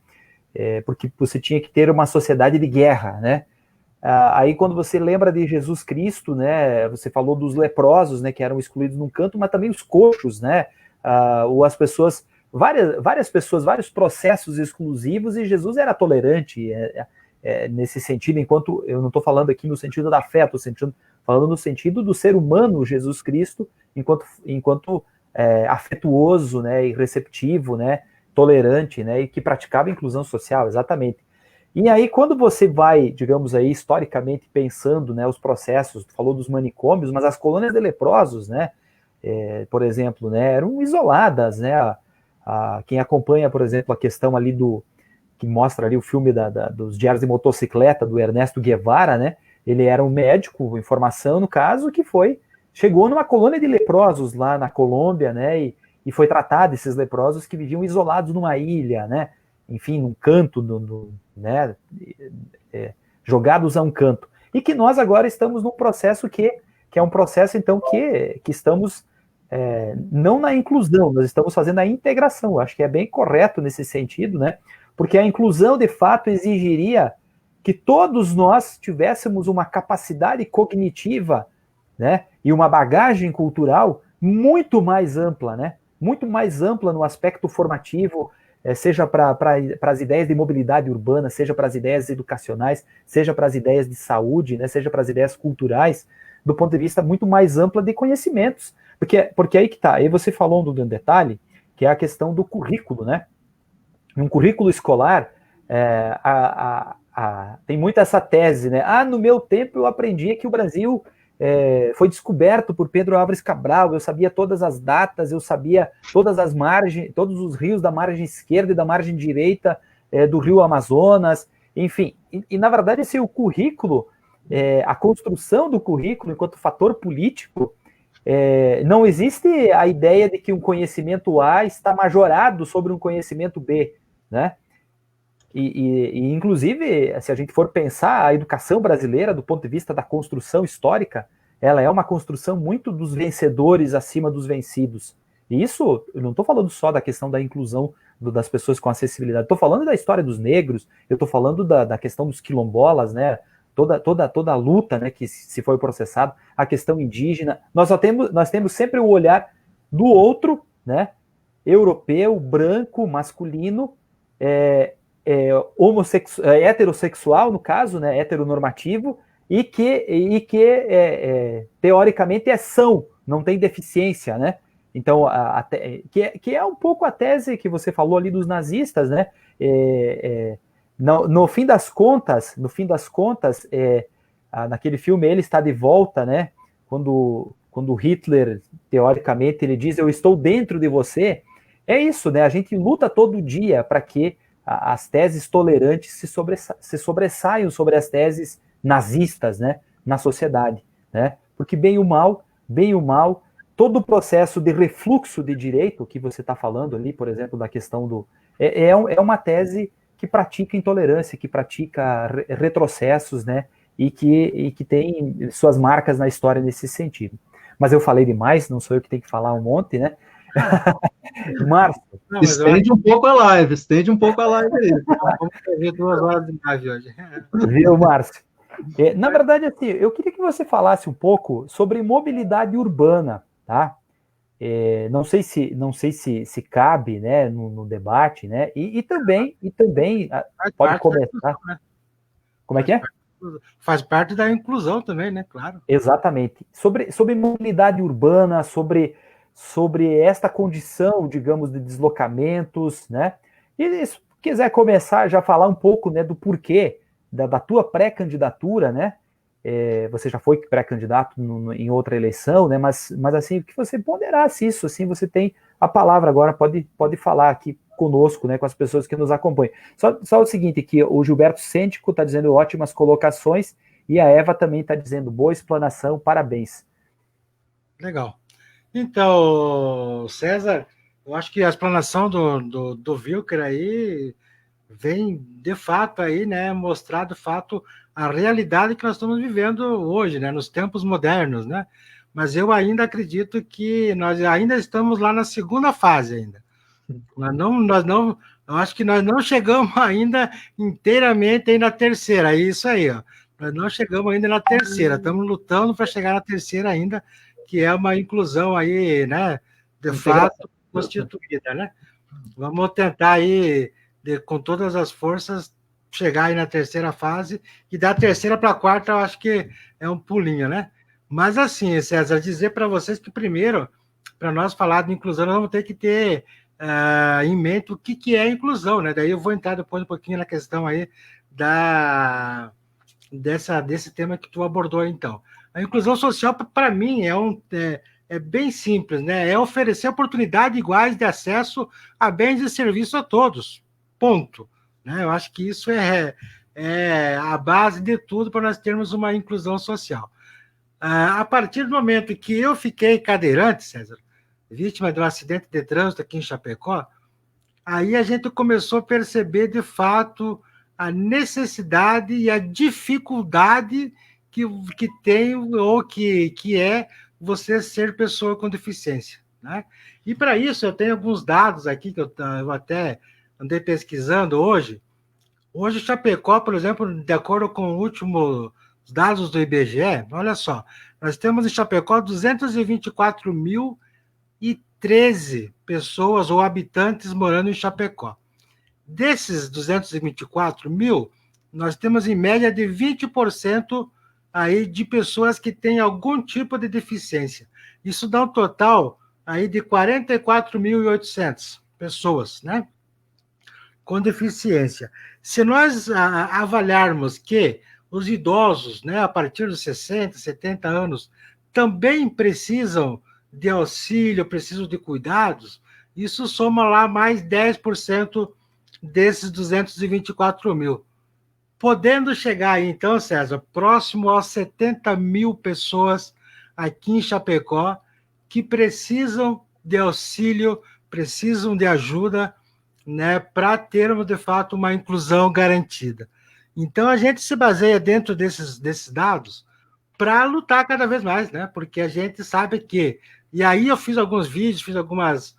porque você tinha que ter uma sociedade de guerra, né? Aí quando você lembra de Jesus Cristo, né, você falou dos leprosos, né, que eram excluídos num canto, mas também os coxos, né, ou as pessoas, várias pessoas, vários processos exclusivos, e Jesus era tolerante nesse sentido, enquanto eu não estou falando aqui no sentido da fé, estou falando no sentido do ser humano, Jesus Cristo, enquanto afetuoso, né, e receptivo, né, tolerante, né, e que praticava inclusão social, exatamente. E aí, quando você vai, digamos aí, historicamente pensando, né, os processos, falou dos manicômios, mas as colônias de leprosos, né, por exemplo, né, eram isoladas, né, quem acompanha, por exemplo, a questão ali que mostra ali o filme dos Diários de Motocicleta, do Ernesto Guevara, né, ele era um médico, em formação no caso, que chegou numa colônia de leprosos lá na Colômbia, né, e foi tratado esses leprosos que viviam isolados numa ilha, né, enfim, num canto, né, jogados a um canto. E que nós agora estamos num processo que é um processo, então, que estamos não na inclusão, nós estamos fazendo a integração. Eu acho que é bem correto nesse sentido, né, porque a inclusão, de fato, exigiria que todos nós tivéssemos uma capacidade cognitiva, né, e uma bagagem cultural muito mais ampla, né, muito mais ampla no aspecto formativo, seja para as ideias de mobilidade urbana, seja para as ideias educacionais, seja para as ideias de saúde, né, seja para as ideias culturais, do ponto de vista muito mais ampla de conhecimentos. Porque aí que está, aí você falou de um detalhe, que é a questão do currículo, né? Um currículo escolar, tem muito essa tese, né? No meu tempo eu aprendi que o Brasil foi descoberto por Pedro Álvares Cabral, eu sabia todas as datas, eu sabia todas as margens, todos os rios da margem esquerda e da margem direita do rio Amazonas, enfim. E na verdade, esse o currículo, a construção do currículo enquanto fator político, não existe a ideia de que um conhecimento A está majorado sobre um conhecimento B, né? E, inclusive, se a gente for pensar a educação brasileira do ponto de vista da construção histórica, ela é uma construção muito dos vencedores acima dos vencidos. E isso, eu não estou falando só da questão da inclusão das pessoas com acessibilidade, estou falando da história dos negros, eu estou falando da questão dos quilombolas, né? Toda a luta, né, que se foi processado, a questão indígena. Nós temos sempre o olhar do outro, né? Europeu, branco, masculino, heterossexual, no caso, né, heteronormativo, e que teoricamente é são, não tem deficiência, né? Então, que é um pouco a tese que você falou ali dos nazistas, né? No fim das contas, naquele filme Ele Está de Volta, né? Quando Hitler, teoricamente, ele diz: eu estou dentro de você, é isso, né? A gente luta todo dia para que as teses tolerantes se sobressaiam sobre as teses nazistas, né, na sociedade, né? Porque bem ou mal, todo o processo de refluxo de direito que você está falando ali, por exemplo, da questão é uma tese que pratica intolerância, que pratica retrocessos, né, e que tem suas marcas na história nesse sentido. Mas eu falei demais, não sou eu que tenho que falar um monte, né? Márcio, estende um pouco a live aí. Vamos fazer 2 horas de live hoje. Viu, Márcio? Na verdade, assim, eu queria que você falasse um pouco sobre mobilidade urbana, tá? Não sei se cabe, né, no debate, né? E também pode começar. Como é que é? Faz parte da inclusão também, né? Claro. Exatamente. Sobre mobilidade urbana, sobre esta condição, digamos, de deslocamentos, né? E se quiser começar já a falar um pouco, né, do porquê da tua pré-candidatura, né? Você já foi pré-candidato em outra eleição, né? Mas assim, que você ponderasse isso, assim, você tem a palavra agora, pode falar aqui conosco, né, com as pessoas que nos acompanham. Só o seguinte, que o Gilberto Sêntico está dizendo ótimas colocações, e a Eva também está dizendo boa explanação, parabéns. Legal. Então, César, eu acho que a explanação do Wilker aí vem, de fato, aí, né, mostrar, de fato, a realidade que nós estamos vivendo hoje, né, nos tempos modernos, né? Mas eu ainda acredito que nós ainda estamos lá na segunda fase ainda. Nós Eu acho que nós não chegamos ainda inteiramente aí na terceira, é isso aí, ó. Nós não chegamos ainda na terceira, estamos lutando para chegar na terceira ainda, que é uma inclusão aí, né, de fato constituída, né? Vamos tentar aí, com todas as forças, chegar aí na terceira fase, e da terceira para a quarta eu acho que é um pulinho, né? Mas assim, César, dizer para vocês que primeiro, para nós falar de inclusão, nós vamos ter que ter em mente o que é inclusão, né? Daí eu vou entrar depois um pouquinho na questão aí desse tema que tu abordou, então. A inclusão social, para mim, é bem simples, né? É oferecer oportunidades iguais de acesso a bens e serviços a todos. Ponto. Né? Eu acho que isso é a base de tudo para nós termos uma inclusão social. A partir do momento que eu fiquei cadeirante, César, vítima de um acidente de trânsito aqui em Chapecó, aí a gente começou a perceber, de fato, a necessidade e a dificuldade que tem ou que é você ser pessoa com deficiência. Né? E para isso eu tenho alguns dados aqui que eu até andei pesquisando hoje. Hoje, Chapecó, por exemplo, de acordo com os últimos dados do IBGE, olha só, nós temos em Chapecó 224.013 pessoas ou habitantes morando em Chapecó. Desses 224 mil, nós temos em média de 20% aí de pessoas que têm algum tipo de deficiência. Isso dá um total aí de 44.800 pessoas, né? Com deficiência. Se nós avaliarmos que os idosos, né, a partir dos 60, 70 anos, também precisam de auxílio, precisam de cuidados, isso soma lá mais 10% desses 224 mil. Podendo chegar aí, então, César, próximo aos 70 mil pessoas aqui em Chapecó que precisam de auxílio, precisam de ajuda, né, para termos, de fato, uma inclusão garantida. Então, a gente se baseia dentro desses dados para lutar cada vez mais, né? Porque a gente sabe que... E aí eu fiz alguns vídeos, fiz algumas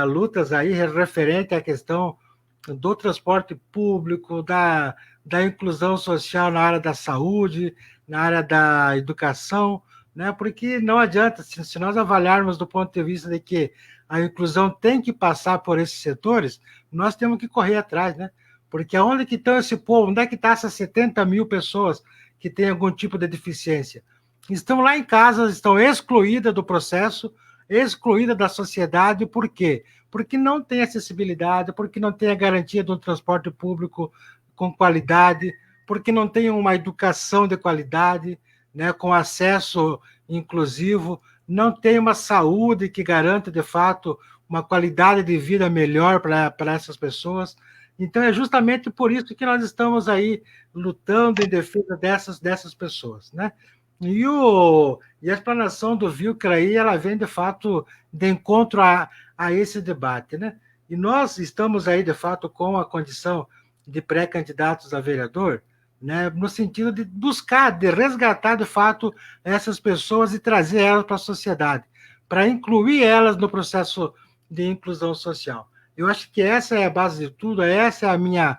lutas aí referente à questão do transporte público, da inclusão social na área da saúde, na área da educação, né? Porque não adianta, se nós avaliarmos do ponto de vista de que a inclusão tem que passar por esses setores, nós temos que correr atrás, né? Porque onde que está esse povo? Onde é que está essas 70 mil pessoas que têm algum tipo de deficiência? Estão lá em casa, estão excluídas do processo, excluídas da sociedade, por quê? Porque não tem acessibilidade, porque não tem a garantia do transporte público com qualidade, porque não tem uma educação de qualidade, né, com acesso inclusivo, não tem uma saúde que garanta, de fato, uma qualidade de vida melhor para essas pessoas. Então, é justamente por isso que nós estamos aí lutando em defesa dessas pessoas, né? E a explanação do Wilker aí, ela vem, de fato, de encontro a esse debate, né? E nós estamos aí, de fato, com a condição de pré-candidatos a vereador, né, no sentido de buscar, de resgatar, de fato, essas pessoas e trazer elas para a sociedade, para incluir elas no processo de inclusão social. Eu acho que essa é a base de tudo, essa é a minha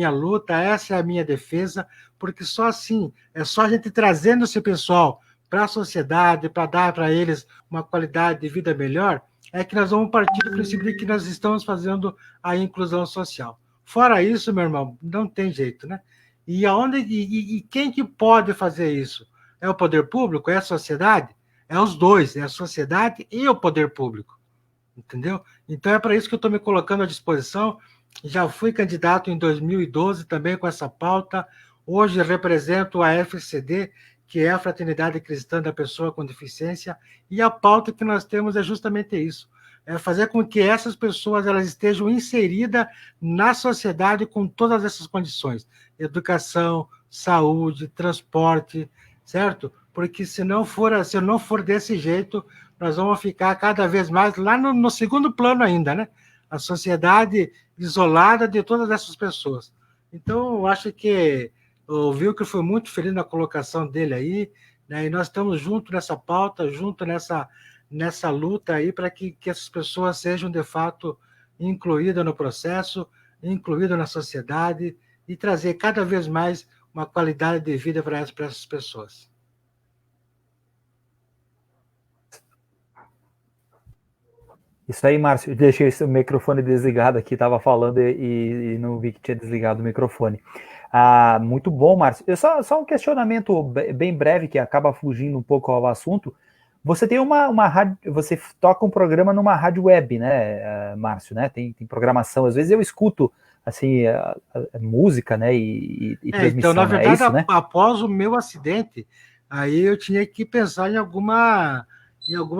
luta, essa é a minha defesa, porque só assim, é só a gente trazendo esse pessoal para a sociedade, para dar para eles uma qualidade de vida melhor, é que nós vamos partir do princípio de que nós estamos fazendo a inclusão social. Fora isso, meu irmão, não tem jeito, né? E quem que pode fazer isso? É o poder público? É a sociedade? É os dois, é a sociedade e o poder público. Entendeu? Então é para isso que eu estou me colocando à disposição. Já fui candidato em 2012 também com essa pauta. Hoje represento a FCD, que é a Fraternidade Cristã da Pessoa com Deficiência, e a pauta que nós temos é justamente isso. É fazer com que essas pessoas elas estejam inseridas na sociedade com todas essas condições. Educação, saúde, transporte, certo? Porque se não for desse jeito, nós vamos ficar cada vez mais lá no segundo plano ainda, né? A sociedade isolada de todas essas pessoas. Então, eu acho que o Wilker foi muito feliz na colocação dele aí, né? E nós estamos juntos nessa pauta, junto nessa luta aí para que essas pessoas sejam, de fato, incluídas no processo, incluído na sociedade e trazer cada vez mais uma qualidade de vida para essas pessoas. Isso aí, Márcio. Eu deixei o microfone desligado aqui, estava falando e não vi que tinha desligado o microfone. Muito bom, Márcio. Só um questionamento bem breve que acaba fugindo um pouco ao assunto. Você tem uma rádio, você toca um programa numa rádio web, né, Márcio, né? Tem programação. Às vezes eu escuto assim a música, né, e transmissão. Então, na verdade, é isso, né? após o meu acidente, aí eu tinha que pensar em alguma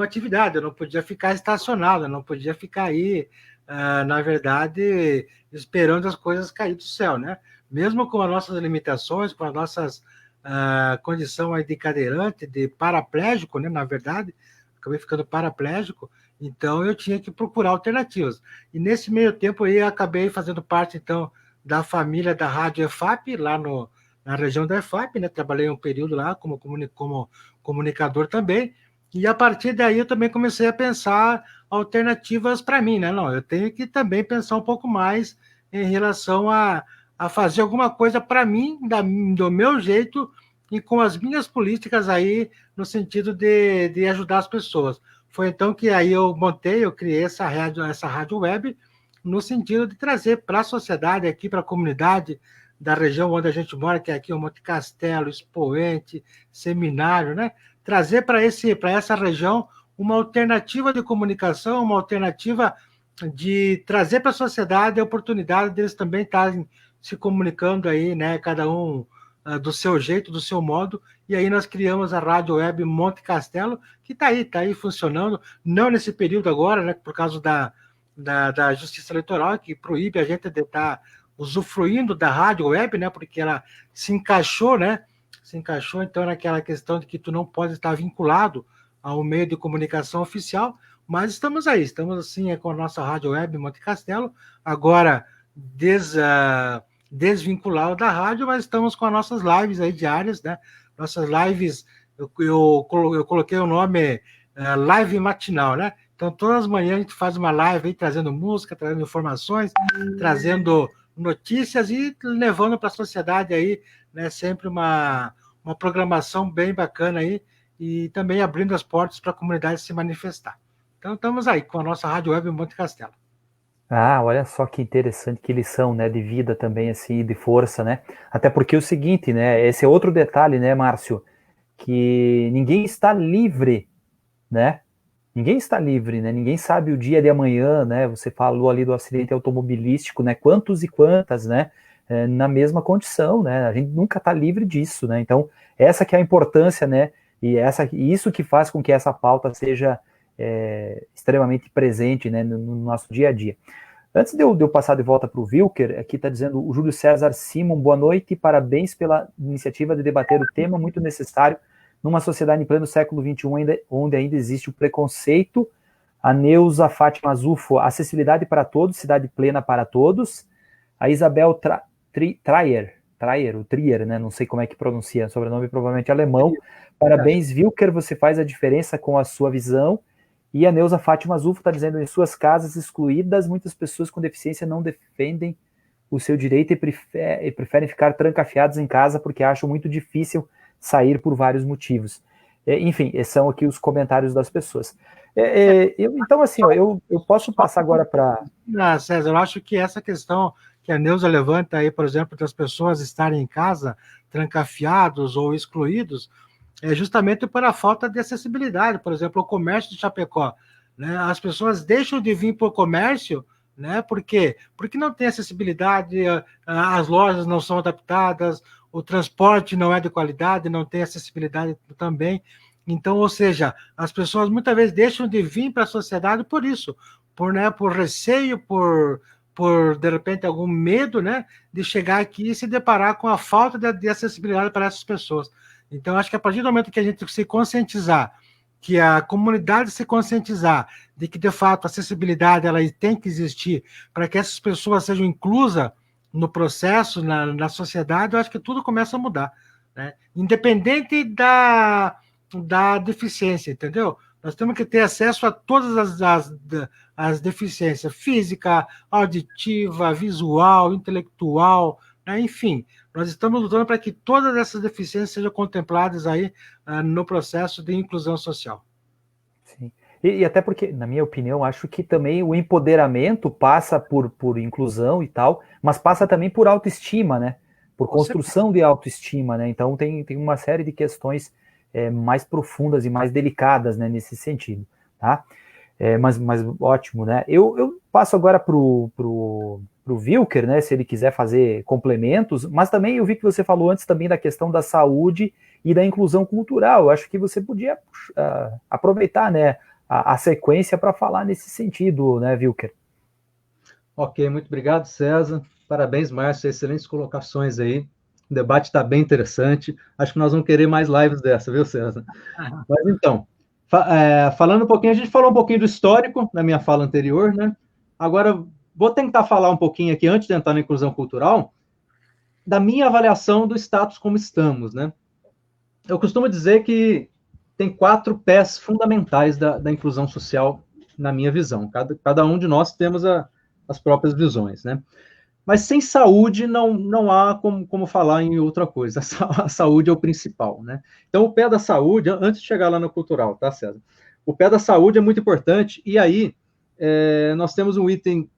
atividade. Eu não podia ficar estacionado, eu não podia ficar aí, na verdade, esperando as coisas cair do céu, né? Mesmo com as nossas limitações, com as nossas condição aí de cadeirante, de paraplégico, né? Na verdade, acabei ficando paraplégico, então eu tinha que procurar alternativas. E nesse meio tempo aí, eu acabei fazendo parte, então, da família da Rádio EFAP, lá na região da EFAP, né? Trabalhei um período lá como comunicador também, e a partir daí eu também comecei a pensar alternativas para mim, né? Não, eu tenho que também pensar um pouco mais em relação a fazer alguma coisa para mim, do meu jeito, e com as minhas políticas aí, no sentido de ajudar as pessoas. Foi então que aí eu criei essa rádio web, no sentido de trazer para a sociedade aqui, para a comunidade da região onde a gente mora, que é aqui o Monte Castelo, Expoente, Seminário, né? Trazer para essa região uma alternativa de comunicação, uma alternativa de trazer para a sociedade a oportunidade deles também estarem se comunicando aí, né? Cada um do seu jeito, do seu modo, e aí nós criamos a Rádio Web Monte Castelo, que está aí funcionando, não nesse período agora, né? Por causa da Justiça Eleitoral, que proíbe a gente de estar usufruindo da rádio web, né? Porque ela se encaixou, né? Se encaixou, então, naquela questão de que tu não pode estar vinculado ao meio de comunicação oficial, mas estamos aí, estamos assim com a nossa rádio web Monte Castelo, agora desvinculado da rádio, mas estamos com as nossas lives aí diárias, né? Nossas lives, eu coloquei o nome live matinal, né? Então, todas as manhãs a gente faz uma live aí, trazendo música, trazendo informações, trazendo notícias e levando para a sociedade aí, né? Sempre uma programação bem bacana aí e também abrindo as portas para a comunidade se manifestar. Então, estamos aí com a nossa Rádio Web Monte Castelo. Olha só que interessante, que lição, né, de vida também, assim, de força, né? Até porque é o seguinte, né, esse é outro detalhe, né, Márcio, que ninguém está livre, né? Ninguém está livre, né? Ninguém sabe o dia de amanhã, né? Você falou ali do acidente automobilístico, né? Quantos e quantas, né? Na mesma condição, né? A gente nunca está livre disso, né? Então, essa que é a importância, né? E isso que faz com que essa pauta seja extremamente presente, né? No nosso dia a dia. Antes de eu passar de volta para o Wilker, aqui está dizendo o Júlio César Simon, boa noite e parabéns pela iniciativa de debater o tema muito necessário numa sociedade em pleno século XXI, onde ainda existe o preconceito. A Neuza Fátima Zufo, acessibilidade para todos, cidade plena para todos. A Isabel Trier, né? Não sei como é que pronuncia, sobrenome provavelmente alemão. Parabéns, Wilker, você faz a diferença com a sua visão. E a Neuza Fátima Zufo está dizendo, em suas casas excluídas, muitas pessoas com deficiência não defendem o seu direito e preferem ficar trancafiados em casa porque acham muito difícil sair por vários motivos. Enfim, esses são aqui os comentários das pessoas. Então, assim, eu posso passar agora para... César, eu acho que essa questão que a Neuza levanta aí, por exemplo, das pessoas estarem em casa trancafiados ou excluídos, é justamente por a falta de acessibilidade. Por exemplo, o comércio de Chapecó, né? As pessoas deixam de vir para o comércio, né? Por quê? Porque não tem acessibilidade, as lojas não são adaptadas, o transporte não é de qualidade, não tem acessibilidade também. Então, ou seja, as pessoas muitas vezes deixam de vir para a sociedade por isso, por receio, por de repente algum medo, né, de chegar aqui e se deparar com a falta de acessibilidade para essas pessoas. Então, acho que a partir do momento que a gente se conscientizar, que a comunidade se conscientizar de que, de fato, a acessibilidade ela tem que existir para que essas pessoas sejam inclusas no processo, na sociedade, eu acho que tudo começa a mudar, né? Independente da deficiência, entendeu? Nós temos que ter acesso a todas as deficiências física, auditiva, visual, intelectual, né? Enfim, nós estamos lutando para que todas essas deficiências sejam contempladas aí no processo de inclusão social. Sim. E até porque, na minha opinião, acho que também o empoderamento passa por inclusão e tal, mas passa também por autoestima, né? Por construção de autoestima, né? Então tem uma série de questões mais profundas e mais delicadas, né, nesse sentido, tá? Mas ótimo, né? Eu passo agora pro Wilker, né, se ele quiser fazer complementos, mas também eu vi que você falou antes também da questão da saúde e da inclusão cultural. Eu acho que você podia aproveitar, né, a sequência para falar nesse sentido, né, Wilker? Ok, muito obrigado, César. Parabéns, Márcio, excelentes colocações aí. O debate está bem interessante. Acho que nós vamos querer mais lives dessa, viu, César? Mas então, falando um pouquinho, a gente falou um pouquinho do histórico na minha fala anterior, né? Agora, vou tentar falar um pouquinho aqui, antes de entrar na inclusão cultural, da minha avaliação do status como estamos, né? Eu costumo dizer que tem 4 pés fundamentais da inclusão social, na minha visão. Cada um de nós temos as próprias visões, né? Mas sem saúde não há como falar em outra coisa. A saúde é o principal, né? Então, o pé da saúde, antes de chegar lá no cultural, tá, César? O pé da saúde é muito importante, e aí nós temos um item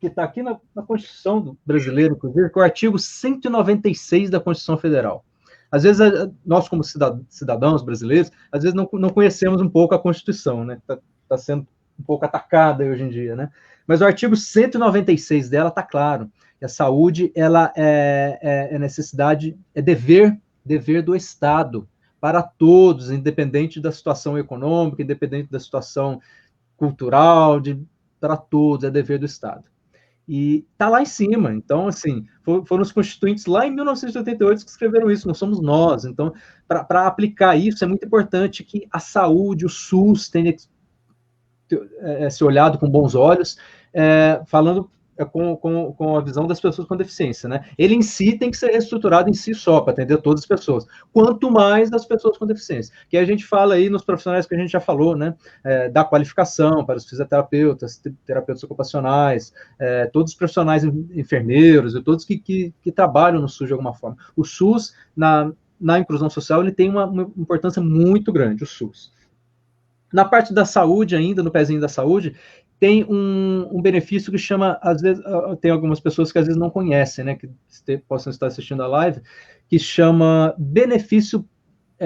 que está aqui na Constituição brasileira, inclusive, que é o artigo 196 da Constituição Federal. Às vezes, nós, como cidadãos brasileiros, às vezes não conhecemos um pouco a Constituição, né? Está sendo um pouco atacada hoje em dia, né? Mas o artigo 196 dela está claro. A saúde, ela é necessidade, é dever do Estado para todos, independente da situação econômica, independente da situação cultural, para todos, é dever do Estado. E está lá em cima. Então, assim, foram os constituintes lá em 1988 que escreveram isso, não somos nós. Então, para aplicar isso, é muito importante que a saúde, o SUS, tenha que ser olhado com bons olhos, falando com a visão das pessoas com deficiência, né? Ele em si tem que ser reestruturado em si só, para atender todas as pessoas, quanto mais das pessoas com deficiência. Que a gente fala aí nos profissionais que a gente já falou, né? Da qualificação para os fisioterapeutas, terapeutas ocupacionais, todos os profissionais enfermeiros e todos que trabalham no SUS de alguma forma. O SUS, na inclusão social, ele tem uma importância muito grande, o SUS. Na parte da saúde ainda, no pezinho da saúde, tem um benefício que chama, às vezes, tem algumas pessoas que às vezes não conhecem, né, que possam estar assistindo a live, que chama benefício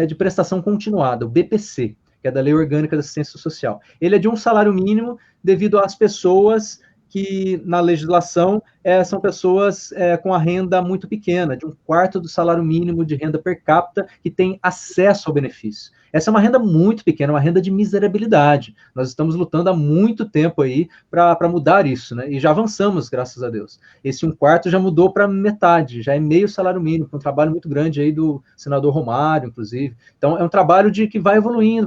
de prestação continuada, o BPC, que é da Lei Orgânica da Assistência Social. Ele é de um salário mínimo devido às pessoas que, na legislação, são pessoas com a renda muito pequena, de 1/4 do salário mínimo de renda per capita, que tem acesso ao benefício. Essa é uma renda muito pequena, uma renda de miserabilidade. Nós estamos lutando há muito tempo aí para mudar isso, né? E já avançamos, graças a Deus. Esse 1/4 já mudou para metade, já é meio salário mínimo, um trabalho muito grande aí do senador Romário, inclusive. Então, é um trabalho que vai evoluindo,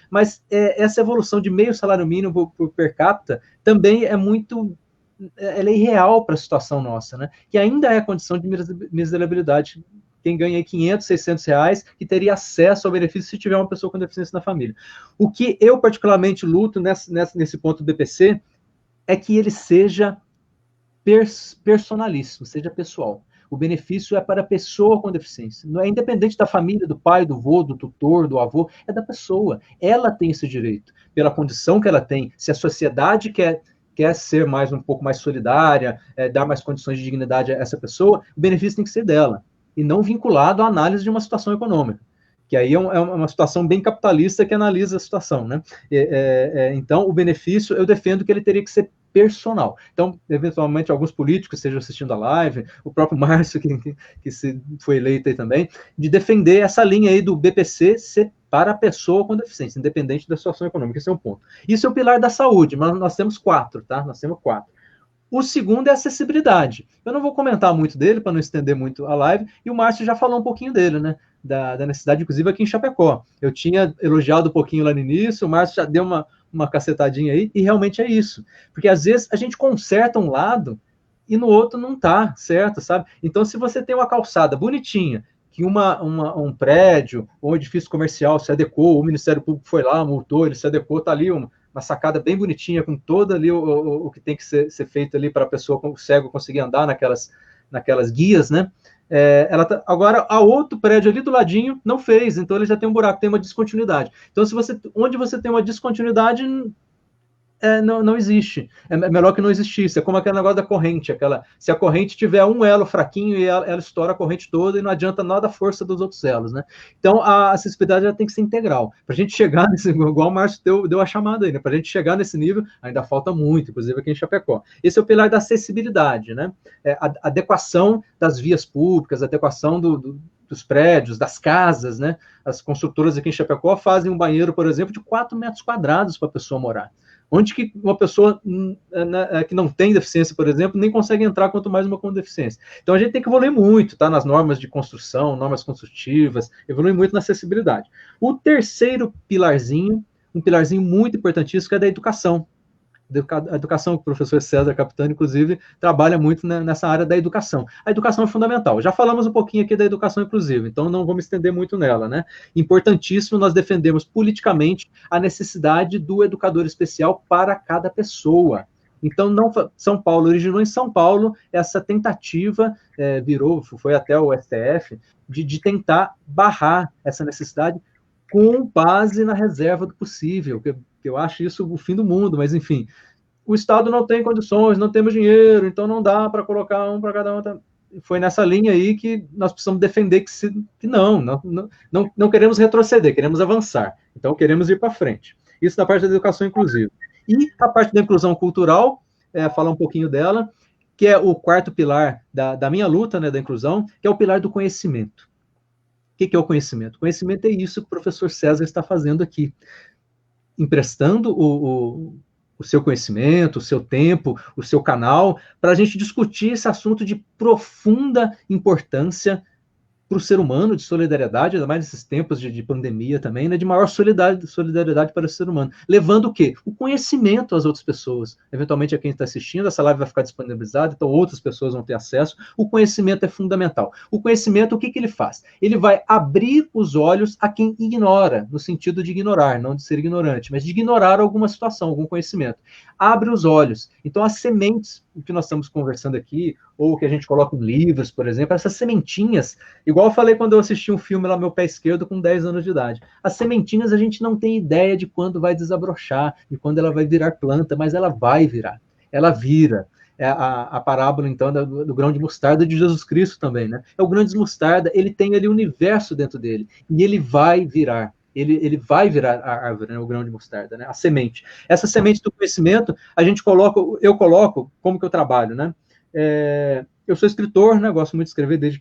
mas essa evolução de meio salário mínimo por per capita também ela é irreal para a situação nossa, né? Que ainda é a condição de miserabilidade. Quem ganha aí 500, 600 reais, que teria acesso ao benefício se tiver uma pessoa com deficiência na família. O que eu particularmente luto nesse ponto do BPC é que ele seja personalíssimo, seja pessoal. O benefício é para a pessoa com deficiência. Não é independente da família, do pai, do avô, do tutor, do avô, é da pessoa. Ela tem esse direito, pela condição que ela tem. Se a sociedade quer ser um pouco mais solidária, dar mais condições de dignidade a essa pessoa, o benefício tem que ser dela, e não vinculado à análise de uma situação econômica, que aí é uma situação bem capitalista que analisa a situação, né? Então, o benefício, eu defendo que ele teria que ser personal. Então, eventualmente, alguns políticos estejam assistindo a live, o próprio Márcio, que foi eleito aí também, de defender essa linha aí do BPC ser para a pessoa com deficiência, independente da situação econômica. Esse é um ponto. Isso é o pilar da saúde, mas nós temos 4, tá? Nós temos 4. O segundo é acessibilidade. Eu não vou comentar muito dele, para não estender muito a live, e o Márcio já falou um pouquinho dele, né? Da necessidade, inclusive, aqui em Chapecó. Eu tinha elogiado um pouquinho lá no início, o Márcio já deu uma cacetadinha aí, e realmente é isso. Porque, às vezes, a gente conserta um lado e no outro não tá certo, sabe? Então, se você tem uma calçada bonitinha, que um prédio ou um edifício comercial se adequou, o Ministério Público foi lá, multou, ele se adequou, está ali uma sacada bem bonitinha, com todo ali o que tem que ser feito ali para a pessoa, o cego, conseguir andar naquelas guias, né? Agora, a outro prédio ali do ladinho não fez, então ele já tem um buraco, tem uma descontinuidade. Então, onde você tem uma descontinuidade, não existe. É melhor que não existisse. É como aquele negócio da corrente. Se a corrente tiver um elo fraquinho e ela estoura a corrente toda e não adianta nada a força dos outros elos, né? Então, a acessibilidade já tem que ser integral. Para a gente chegar nesse, igual o Márcio deu a chamada aí, né? Para a gente chegar nesse nível, ainda falta muito, inclusive aqui em Chapecó. Esse é o pilar da acessibilidade, né? A adequação das vias públicas, a adequação dos prédios, das casas, né? As construtoras aqui em Chapecó fazem um banheiro, por exemplo, de 4 metros quadrados para a pessoa morar. Onde que uma pessoa que não tem deficiência, por exemplo, nem consegue entrar, quanto mais uma com deficiência. Então, a gente tem que evoluir muito, tá? Nas normas de construção, normas construtivas, evoluir muito na acessibilidade. O terceiro pilarzinho, um pilarzinho muito importantíssimo, é da educação. A educação, que o professor César Capitani, inclusive, trabalha muito nessa área da educação. A educação é fundamental. Já falamos um pouquinho aqui da educação inclusiva, então não vou me estender muito nela, né? Importantíssimo, nós defendemos politicamente a necessidade do educador especial para cada pessoa. Então, São Paulo originou em São Paulo essa tentativa, foi até o STF, de tentar barrar essa necessidade com base na reserva do possível, que eu acho isso o fim do mundo, mas enfim, o Estado não tem condições, não temos dinheiro, então não dá para colocar um para cada um. Foi nessa linha aí que nós precisamos defender que não queremos retroceder, queremos avançar, então queremos ir para frente. Isso na parte da educação inclusiva. E a parte da inclusão cultural, falar um pouquinho dela, que é o quarto pilar da minha luta, né, da inclusão, que é o pilar do conhecimento. O que é o conhecimento? O conhecimento é isso que o professor César está fazendo aqui, emprestando o seu conhecimento, o seu tempo, o seu canal, para a gente discutir esse assunto de profunda importância para o ser humano, de solidariedade, ainda mais nesses tempos de pandemia também, né, de maior solidariedade para o ser humano, levando o quê? O conhecimento às outras pessoas. Eventualmente, a quem está assistindo, essa live vai ficar disponibilizada, então outras pessoas vão ter acesso. O conhecimento é fundamental. O conhecimento, o que ele faz? Ele vai abrir os olhos a quem ignora, no sentido de ignorar, não de ser ignorante, mas de ignorar alguma situação, algum conhecimento. Abre os olhos. Então, as sementes, o que nós estamos conversando aqui, ou que a gente coloca em livros, por exemplo, essas sementinhas, igual eu falei quando eu assisti um filme lá, Meu Pé Esquerdo, com 10 anos de idade. As sementinhas a gente não tem ideia de quando vai desabrochar, de quando ela vai virar planta, mas ela vai virar. Ela vira. É a parábola, então, do grão de mostarda de Jesus Cristo também, né? É o grão de mostarda, ele tem ali o universo dentro dele, e ele vai virar. Ele vai virar a árvore, né, o grão de mostarda, né, a semente. Essa semente do conhecimento, eu coloco, como que eu trabalho, né? Eu sou escritor, né? Gosto muito de escrever desde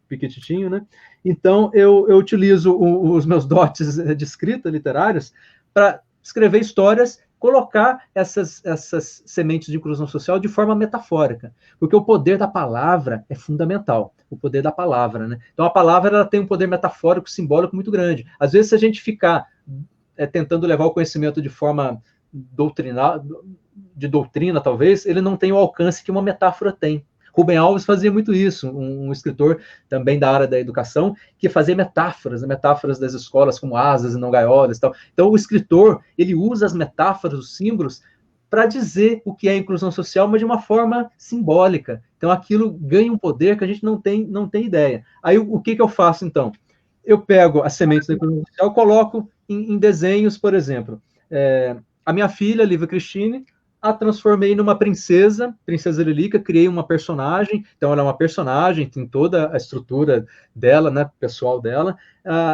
pequenininho, né? Então, eu utilizo os meus dotes de escrita literários para escrever histórias, colocar essas sementes de inclusão social de forma metafórica, porque o poder da palavra é fundamental, o poder da palavra, né? Então, a palavra ela tem um poder metafórico, simbólico muito grande. Às vezes, se a gente ficar tentando levar o conhecimento de forma doutrina, talvez, ele não tem o alcance que uma metáfora tem. Rubem Alves fazia muito isso, um escritor também da área da educação, que fazia metáforas das escolas como asas e não gaiolas e tal. Então, o escritor, ele usa as metáforas, os símbolos, para dizer o que é inclusão social, mas de uma forma simbólica. Então, aquilo ganha um poder que a gente não tem ideia. Aí, o que eu faço, então? Eu pego as sementes da inclusão social, coloco em desenhos, por exemplo. A minha filha, Lívia Cristine, a transformei numa princesa Lilica, criei uma personagem, então ela é uma personagem, tem toda a estrutura dela, né, pessoal dela,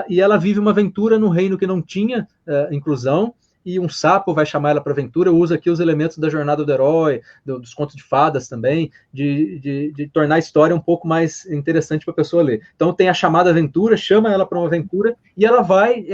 e ela vive uma aventura num reino que não tinha inclusão, e um sapo vai chamar ela para aventura. Eu uso aqui os elementos da jornada do herói, dos contos de fadas também, de tornar a história um pouco mais interessante para a pessoa ler. Então tem a chamada aventura, chama ela para uma aventura, e ela vai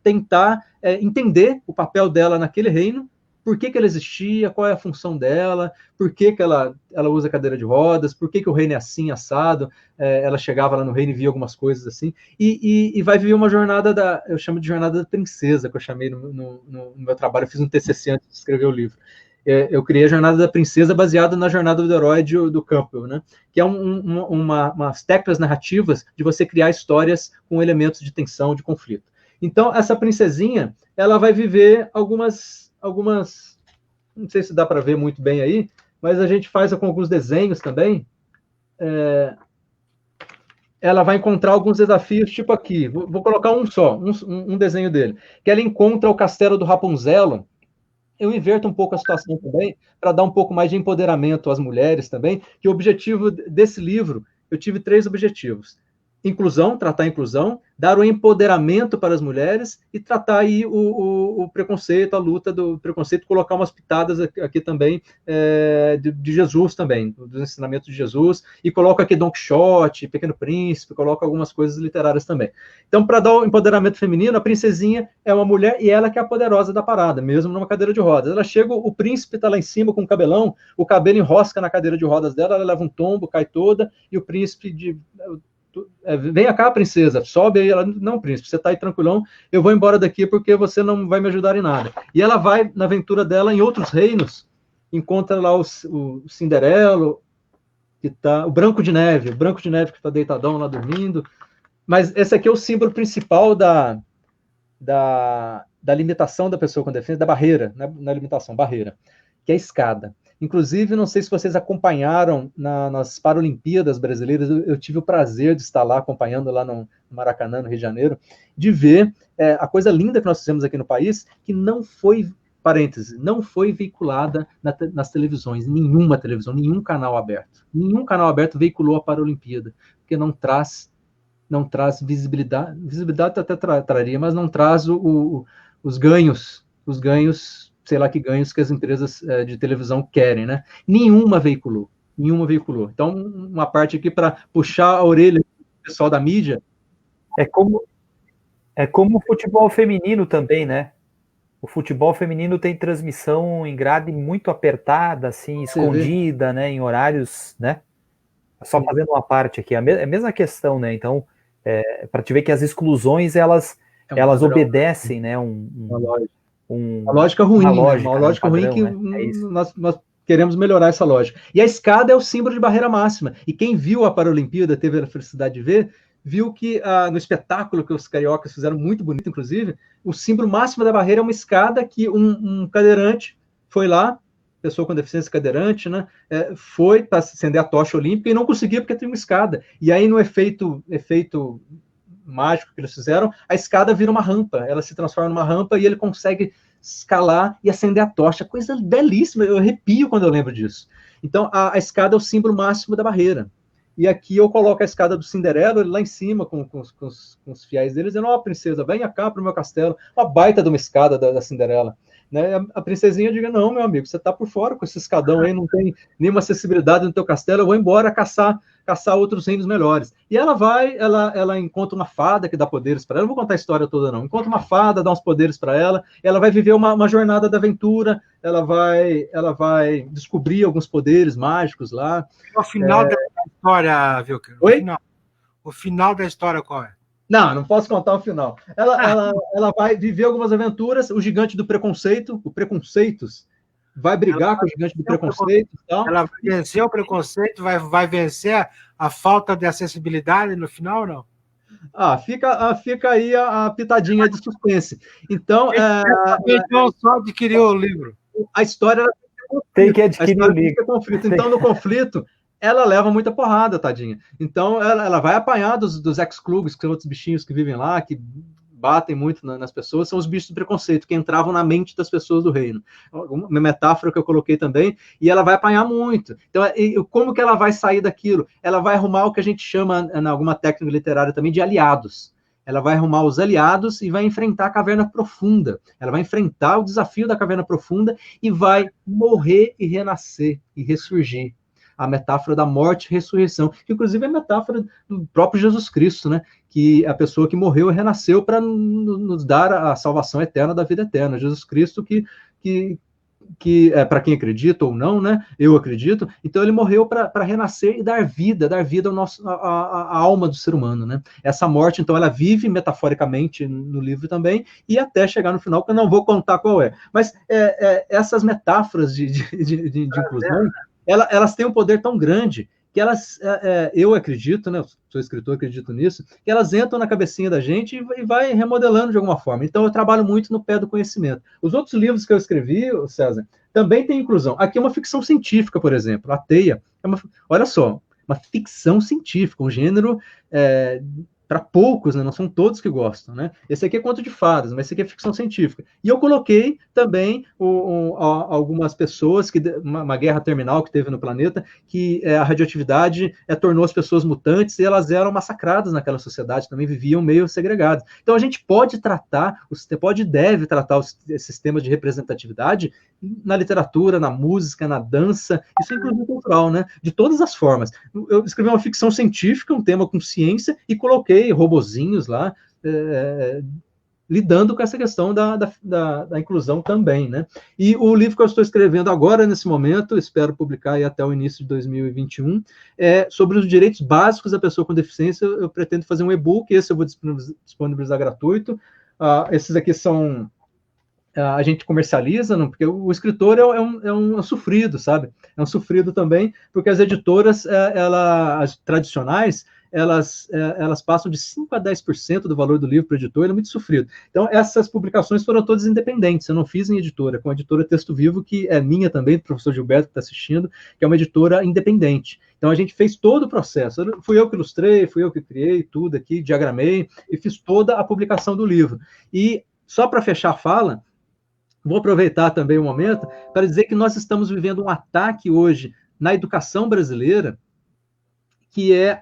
tentar entender o papel dela naquele reino, por que ela existia, qual é a função dela, por que ela usa cadeira de rodas, por que o reino é assim, assado, ela chegava lá no reino e via algumas coisas assim, e vai viver uma jornada eu chamo de jornada da princesa, que eu chamei no meu trabalho, eu fiz um TCC antes de escrever o livro. eu criei a Jornada da Princesa baseada na Jornada do Herói do Campbell, né? Que é umas técnicas narrativas de você criar histórias com elementos de tensão, de conflito. Então, essa princesinha, ela vai viver algumas não sei se dá para ver muito bem aí, mas a gente faz com alguns desenhos também. Ela vai encontrar alguns desafios, tipo aqui. Vou colocar um só, um desenho dele. Que ela encontra o castelo do Rapunzel. Eu inverto um pouco a situação também, para dar um pouco mais de empoderamento às mulheres também, que o objetivo desse livro, eu tive 3 objetivos. Inclusão, tratar a inclusão, dar o empoderamento para as mulheres e tratar aí o preconceito, a luta do preconceito, colocar umas pitadas aqui também de Jesus também, dos ensinamentos de Jesus, e coloco aqui Don Quixote, Pequeno Príncipe, coloco algumas coisas literárias também. Então, para dar o empoderamento feminino, a princesinha é uma mulher e ela que é a poderosa da parada, mesmo numa cadeira de rodas. Ela chega, o príncipe está lá em cima com o cabelão, o cabelo enrosca na cadeira de rodas dela, ela leva um tombo, cai toda, e o príncipe vem cá, princesa, sobe aí. Ela, não, príncipe, você tá aí tranquilão, eu vou embora daqui porque você não vai me ajudar em nada. E ela vai na aventura dela em outros reinos, encontra lá o Cinderelo, que tá, o Branco de Neve que tá deitadão lá dormindo. Mas esse aqui é o símbolo principal da limitação da pessoa com deficiência, da barreira, na limitação, barreira, que é a escada. Inclusive, não sei se vocês acompanharam nas Paralimpíadas Brasileiras, eu tive o prazer de estar lá, acompanhando lá no Maracanã, no Rio de Janeiro, de ver a coisa linda que nós fizemos aqui no país, que não foi, parêntese, não foi veiculada nas televisões, nenhuma televisão, nenhum canal aberto. Nenhum canal aberto veiculou a Paralimpíada, porque não traz visibilidade até traria, mas não traz os ganhos, sei lá que ganhos que as empresas de televisão querem, né? Nenhuma veiculou. Então, uma parte aqui para puxar a orelha do pessoal da mídia. É como o futebol feminino também, né? O futebol feminino tem transmissão em grade muito apertada, assim, escondida, né? Em horários, né? Só fazendo uma parte aqui, a mesma questão, né? Então, para te ver que as exclusões, elas obedecem, né? Uma lógica ruim, uma lógica ruim que nós queremos melhorar essa lógica. E a escada é o símbolo de barreira máxima. E quem viu a Paralimpíada, teve a felicidade de ver, viu que no espetáculo que os cariocas fizeram, muito bonito, inclusive, o símbolo máximo da barreira é uma escada que um cadeirante foi lá, pessoa com deficiência cadeirante, né, foi para acender a tocha olímpica e não conseguia porque tem uma escada. E aí, no efeito mágico que eles fizeram, a escada vira uma rampa, ela se transforma numa rampa e ele consegue escalar e acender a tocha, coisa belíssima, eu arrepio quando eu lembro disso. Então, a escada é o símbolo máximo da barreira. E aqui eu coloco a escada do Cinderelo, ele lá em cima, com os fiéis deles, dizendo, ó, princesa, venha cá para o meu castelo, uma baita de uma escada da Cinderela. Né? A princesinha diga, não, meu amigo, você está por fora com esse escadão aí, não tem nenhuma acessibilidade no teu castelo, eu vou embora caçar outros reinos melhores. E ela encontra uma fada que dá poderes para ela, não vou contar a história toda não, encontra uma fada, dá uns poderes para ela vai viver uma jornada da aventura, ela vai descobrir alguns poderes mágicos lá. O final da história, Wilker? Oi? O final da história qual é? Não posso contar o final. Ela vai viver algumas aventuras, o gigante do preconceito, o Preconceitos, vai brigar com o gigante do preconceito e tal. Ela vai vencer o preconceito, vai vencer a falta de acessibilidade no final ou não? Fica aí a pitadinha de suspense. Então, só adquiriu o livro. A história tem que adquirir o livro. Conflito. Então, no conflito, ela leva muita porrada, tadinha. Então, ela vai apanhar dos ex-clubes, que são outros bichinhos que vivem lá, que batem muito nas pessoas, são os bichos do preconceito, que entravam na mente das pessoas do reino. Uma metáfora que eu coloquei também, e ela vai apanhar muito. Então, como que ela vai sair daquilo? Ela vai arrumar o que a gente chama, em alguma técnica literária também, de aliados. Ela vai arrumar os aliados e vai enfrentar a caverna profunda. Ela vai enfrentar o desafio da caverna profunda e vai morrer e renascer e ressurgir. A metáfora da morte e ressurreição, que inclusive é a metáfora do próprio Jesus Cristo, né? Que a pessoa que morreu e renasceu para nos dar a salvação eterna da vida eterna. Jesus Cristo que que para quem acredita ou não, né? Eu acredito. Então ele morreu para renascer e dar vida ao nosso, a alma do ser humano, né? Essa morte, então, ela vive metaforicamente no livro também e até chegar no final, que eu não vou contar qual é. Mas essas metáforas de inclusão, elas têm um poder tão grande que elas, eu acredito, né? Eu sou escritor, acredito nisso, que elas entram na cabecinha da gente e vai remodelando de alguma forma. Então, eu trabalho muito no pé do conhecimento. Os outros livros que eu escrevi, César, também tem inclusão. Aqui é uma ficção científica, por exemplo. A Teia olha só, uma ficção científica, um gênero para poucos, né? Não são todos que gostam, né? Esse aqui é conto de fadas, mas esse aqui é ficção científica. E eu coloquei também algumas pessoas, uma guerra terminal que teve no planeta, que a radioatividade tornou as pessoas mutantes e elas eram massacradas naquela sociedade, também viviam meio segregadas. Então a gente pode tratar, pode e deve tratar esses temas de representatividade na literatura, na música, na dança, isso é inclusão cultural, né? De todas as formas. Eu escrevi uma ficção científica, um tema com ciência, e coloquei robozinhos lá, lidando com essa questão da inclusão também, né? E o livro que eu estou escrevendo agora, nesse momento, espero publicar aí até o início de 2021, é sobre os direitos básicos da pessoa com deficiência. Eu pretendo fazer um e-book, esse eu vou disponibilizar gratuito. Esses aqui são... a gente comercializa, não? Porque o escritor é um sofrido, sabe? É um sofrido também, porque as editoras, as tradicionais, elas passam de 5% a 10% do valor do livro para o editor, ele é muito sofrido. Então, essas publicações foram todas independentes, eu não fiz em editora, com a editora Texto Vivo, que é minha também, do professor Gilberto, que está assistindo, que é uma editora independente. Então, a gente fez todo o processo. Fui eu que ilustrei, fui eu que criei tudo aqui, diagramei, e fiz toda a publicação do livro. E, só para fechar a fala, vou aproveitar também o momento para dizer que nós estamos vivendo um ataque hoje na educação brasileira, que é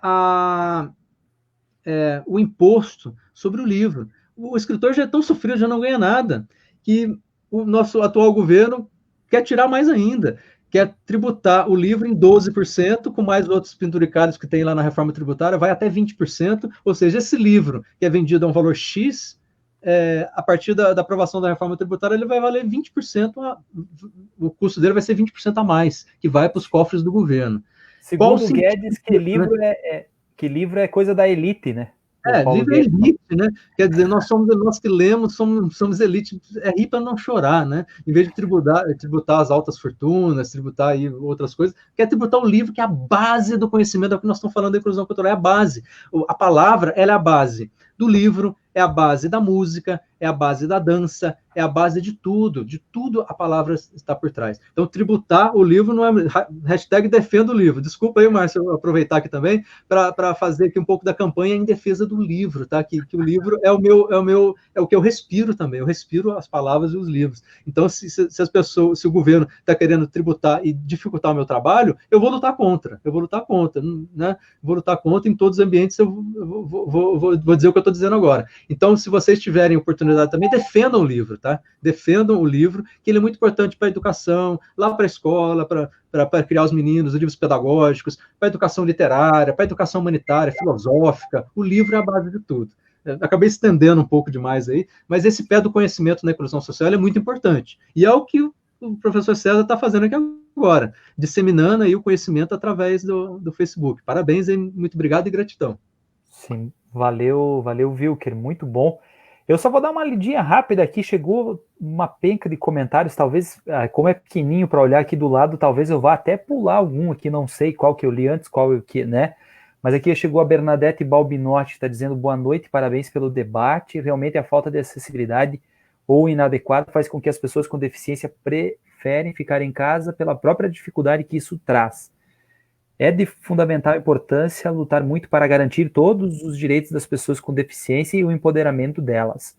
o imposto sobre o livro. O escritor já é tão sofrido, já não ganha nada, que o nosso atual governo quer tirar mais ainda, quer tributar o livro em 12%, com mais outros penduricalhos que tem lá na reforma tributária, vai até 20%, ou seja, esse livro que é vendido a um valor X, a partir da aprovação da reforma tributária, ele vai valer 20%, o custo dele vai ser 20% a mais, que vai para os cofres do governo. Segundo o Guedes, que livro é coisa da elite, né? Livro é elite, né? Quer dizer, nós que lemos, somos elite, rir para não chorar, né? Em vez de tributar as altas fortunas, tributar aí outras coisas, quer tributar o livro, que é a base do conhecimento, é o que nós estamos falando da inclusão cultural, é a base. A palavra, ela é a base do livro, é a base da música, é a base da dança, é a base de tudo a palavra está por trás. Então, tributar o livro não é... Hashtag defenda o livro. Desculpa aí, Márcio, eu aproveitar aqui também para fazer aqui um pouco da campanha em defesa do livro, tá? Que o livro é o que eu respiro também, eu respiro as palavras e os livros. Então, se as pessoas, se o governo está querendo tributar e dificultar o meu trabalho, eu vou lutar contra, né? Vou lutar contra em todos os ambientes, eu vou dizer o que eu estou dizendo agora. Então, se vocês tiverem oportunidade também, defendam o livro, tá? Defendam o livro, que ele é muito importante para a educação, lá para a escola, para criar os meninos, os livros pedagógicos, para a educação literária, para a educação humanitária, filosófica. O livro é a base de tudo. Acabei estendendo um pouco demais aí, mas esse pé do conhecimento na inclusão social é muito importante. E é o que o professor César está fazendo aqui agora, disseminando aí o conhecimento através do Facebook. Parabéns e muito obrigado e gratidão. Sim, valeu, Wilker, muito bom. Eu só vou dar uma lidinha rápida aqui, chegou uma penca de comentários, talvez, como é pequenininho para olhar aqui do lado, talvez eu vá até pular algum aqui, não sei qual que eu li antes, qual que, né? Mas aqui chegou a Bernadette Balbinotti, está dizendo boa noite, parabéns pelo debate. Realmente a falta de acessibilidade ou inadequada faz com que as pessoas com deficiência preferem ficar em casa pela própria dificuldade que isso traz. É de fundamental importância lutar muito para garantir todos os direitos das pessoas com deficiência e o empoderamento delas.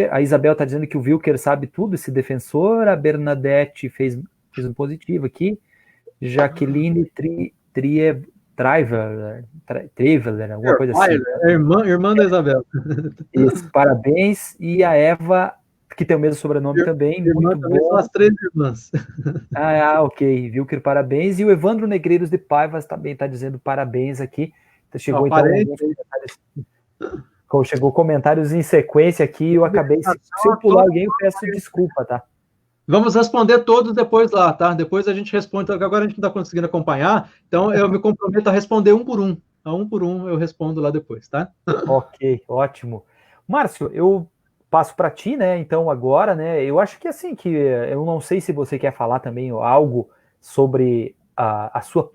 A Isabel está dizendo que o Wilker sabe tudo, esse defensor. A Bernadette fez um positivo aqui. Jaqueline Traveler, alguma coisa assim. Irmã da Isabel. Isso, parabéns. E a Eva, que tem o mesmo sobrenome também. Irmã muito também bom. São as 3 irmãs. Ok. Wilker, parabéns. E o Evandro Negreiros de Paiva também está dizendo parabéns aqui. Chegou chegou comentários em sequência aqui. Eu acabei, se eu pular alguém, eu peço desculpa, tá? Vamos responder todos depois lá, tá? Depois a gente responde, agora a gente não está conseguindo acompanhar, então eu me comprometo a responder um por um. Um por um eu respondo lá depois, tá? Ok, ótimo. Márcio, eu passo para ti, né? Então agora, né? Eu acho que assim que eu não sei se você quer falar também algo sobre a sua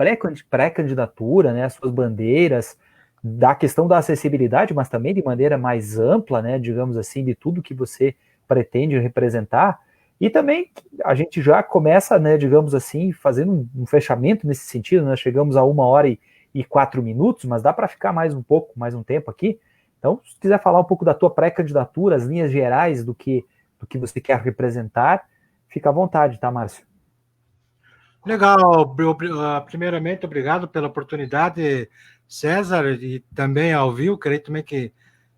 pré-candidatura, né? As suas bandeiras, da questão da acessibilidade, mas também de maneira mais ampla, né? Digamos assim, de tudo que você pretende representar. E também a gente já começa, né? Digamos assim, fazendo um fechamento nesse sentido. Nós chegamos a 1 hora e 4 minutos, mas dá para ficar mais um pouco, mais um tempo aqui. Então, se quiser falar um pouco da tua pré-candidatura, as linhas gerais do que você quer representar, fica à vontade, tá, Márcio? Legal. Primeiramente, obrigado pela oportunidade, César, e também ao Wilker, também que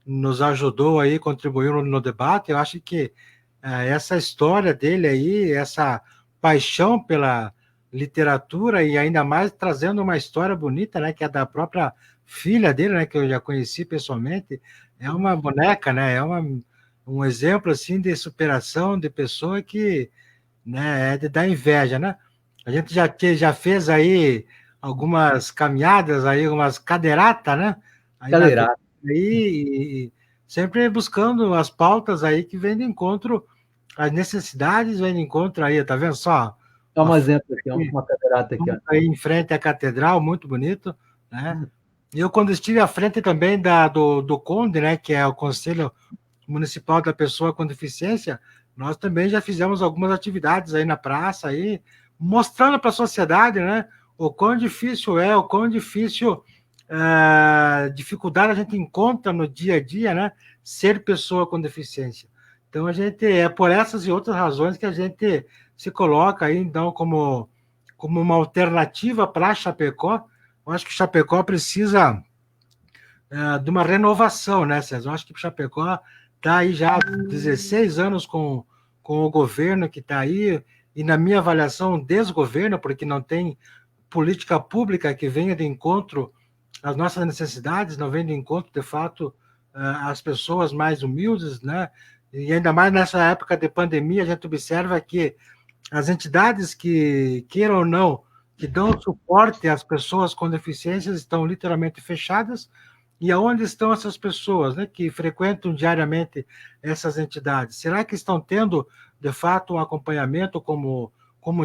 nos ajudou aí, contribuiu no debate. Eu acho que essa história dele aí, essa paixão pela literatura e ainda mais trazendo uma história bonita, né, que é da própria filha dele, né, que eu já conheci pessoalmente, é uma boneca, né, um exemplo assim de superação de pessoa que, né, é de dar inveja, né? A gente já fez aí algumas caminhadas aí, algumas cadeiratas, né? Aí na vida Cadeirada. aí, e sempre buscando as pautas aí que vêm de encontro às necessidades, vêm de encontro aí, tá vendo só? Dá Uma um foto exemplo aqui, uma cadeirada aqui, ó. aí em frente à catedral, muito bonito, né? E eu, quando estive à frente também do Conde, né, que é o Conselho Municipal da Pessoa com Deficiência, nós também já fizemos algumas atividades aí na praça, aí, mostrando para a sociedade, né, o quão difícil é, o quão difícil dificuldade a gente encontra no dia a dia, né, ser pessoa com deficiência. Então, a gente, é por essas e outras razões que a gente se coloca aí, então, como uma alternativa para Chapecó. Eu acho que Chapecó precisa de uma renovação, né, César? Eu acho que Chapecó está aí já há 16 anos com o governo que está aí, e na minha avaliação, um desgoverno, porque não tem política pública que venha de encontro às nossas necessidades, não vem de encontro, de fato, às pessoas mais humildes, né? E ainda mais nessa época de pandemia, a gente observa que as entidades que, queiram ou não, que dão suporte às pessoas com deficiências estão literalmente fechadas. E aonde estão essas pessoas, né, que frequentam diariamente essas entidades? Será que estão tendo, de fato, um acompanhamento como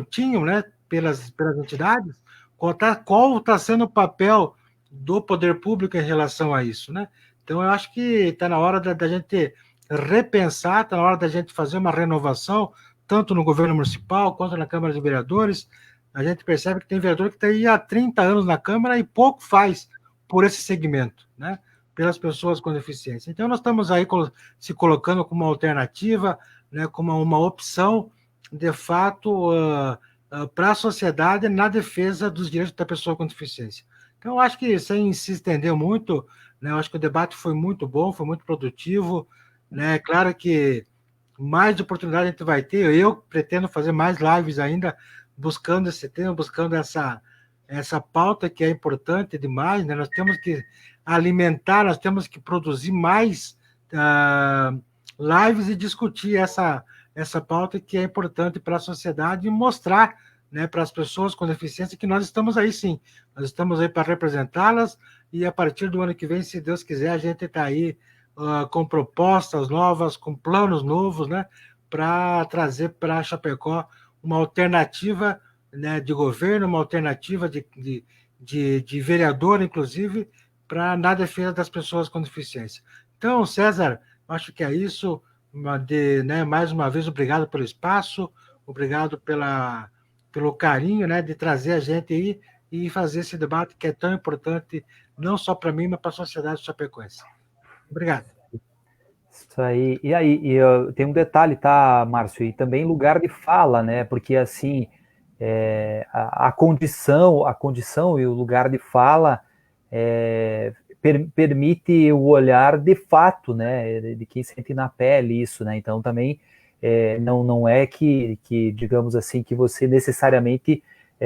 tinham, né, pelas entidades? Qual está sendo o papel do poder público em relação a isso, né? Então, eu acho que está na hora da gente repensar, está na hora da gente fazer uma renovação, tanto no governo municipal quanto na Câmara de Vereadores. A gente percebe que tem vereador que está aí há 30 anos na Câmara e pouco faz por esse segmento, né? Pelas pessoas com deficiência. Então, nós estamos aí se colocando como uma alternativa, né, como uma opção, de fato, para a sociedade na defesa dos direitos da pessoa com deficiência. Então, eu acho que, sem se estender muito, né, eu acho que o debate foi muito bom, foi muito produtivo, né? Claro que mais oportunidade a gente vai ter. Eu pretendo fazer mais lives ainda, buscando esse tema, buscando essa pauta que é importante demais, né? Nós temos que alimentar, nós temos que produzir mais lives e discutir essa pauta que é importante para a sociedade e mostrar, né, para as pessoas com deficiência que nós estamos aí sim, nós estamos aí para representá-las, e a partir do ano que vem, se Deus quiser, a gente está aí com propostas novas, com planos novos, né, para trazer para Chapecó uma alternativa, né, de governo, uma alternativa de vereador, inclusive, na defesa das pessoas com deficiência. Então, César, acho que é isso. Né, mais uma vez, obrigado pelo espaço, obrigado pelo carinho, né, de trazer a gente aí e fazer esse debate que é tão importante, não só para mim, mas para a sociedade chapecoense. Obrigado. Isso aí. E aí, tem um detalhe, tá, Márcio? E também lugar de fala, né? Porque assim, a condição e o lugar de fala permite o olhar de fato, né? De quem sente na pele isso, né? Então também não é que, digamos assim, que você necessariamente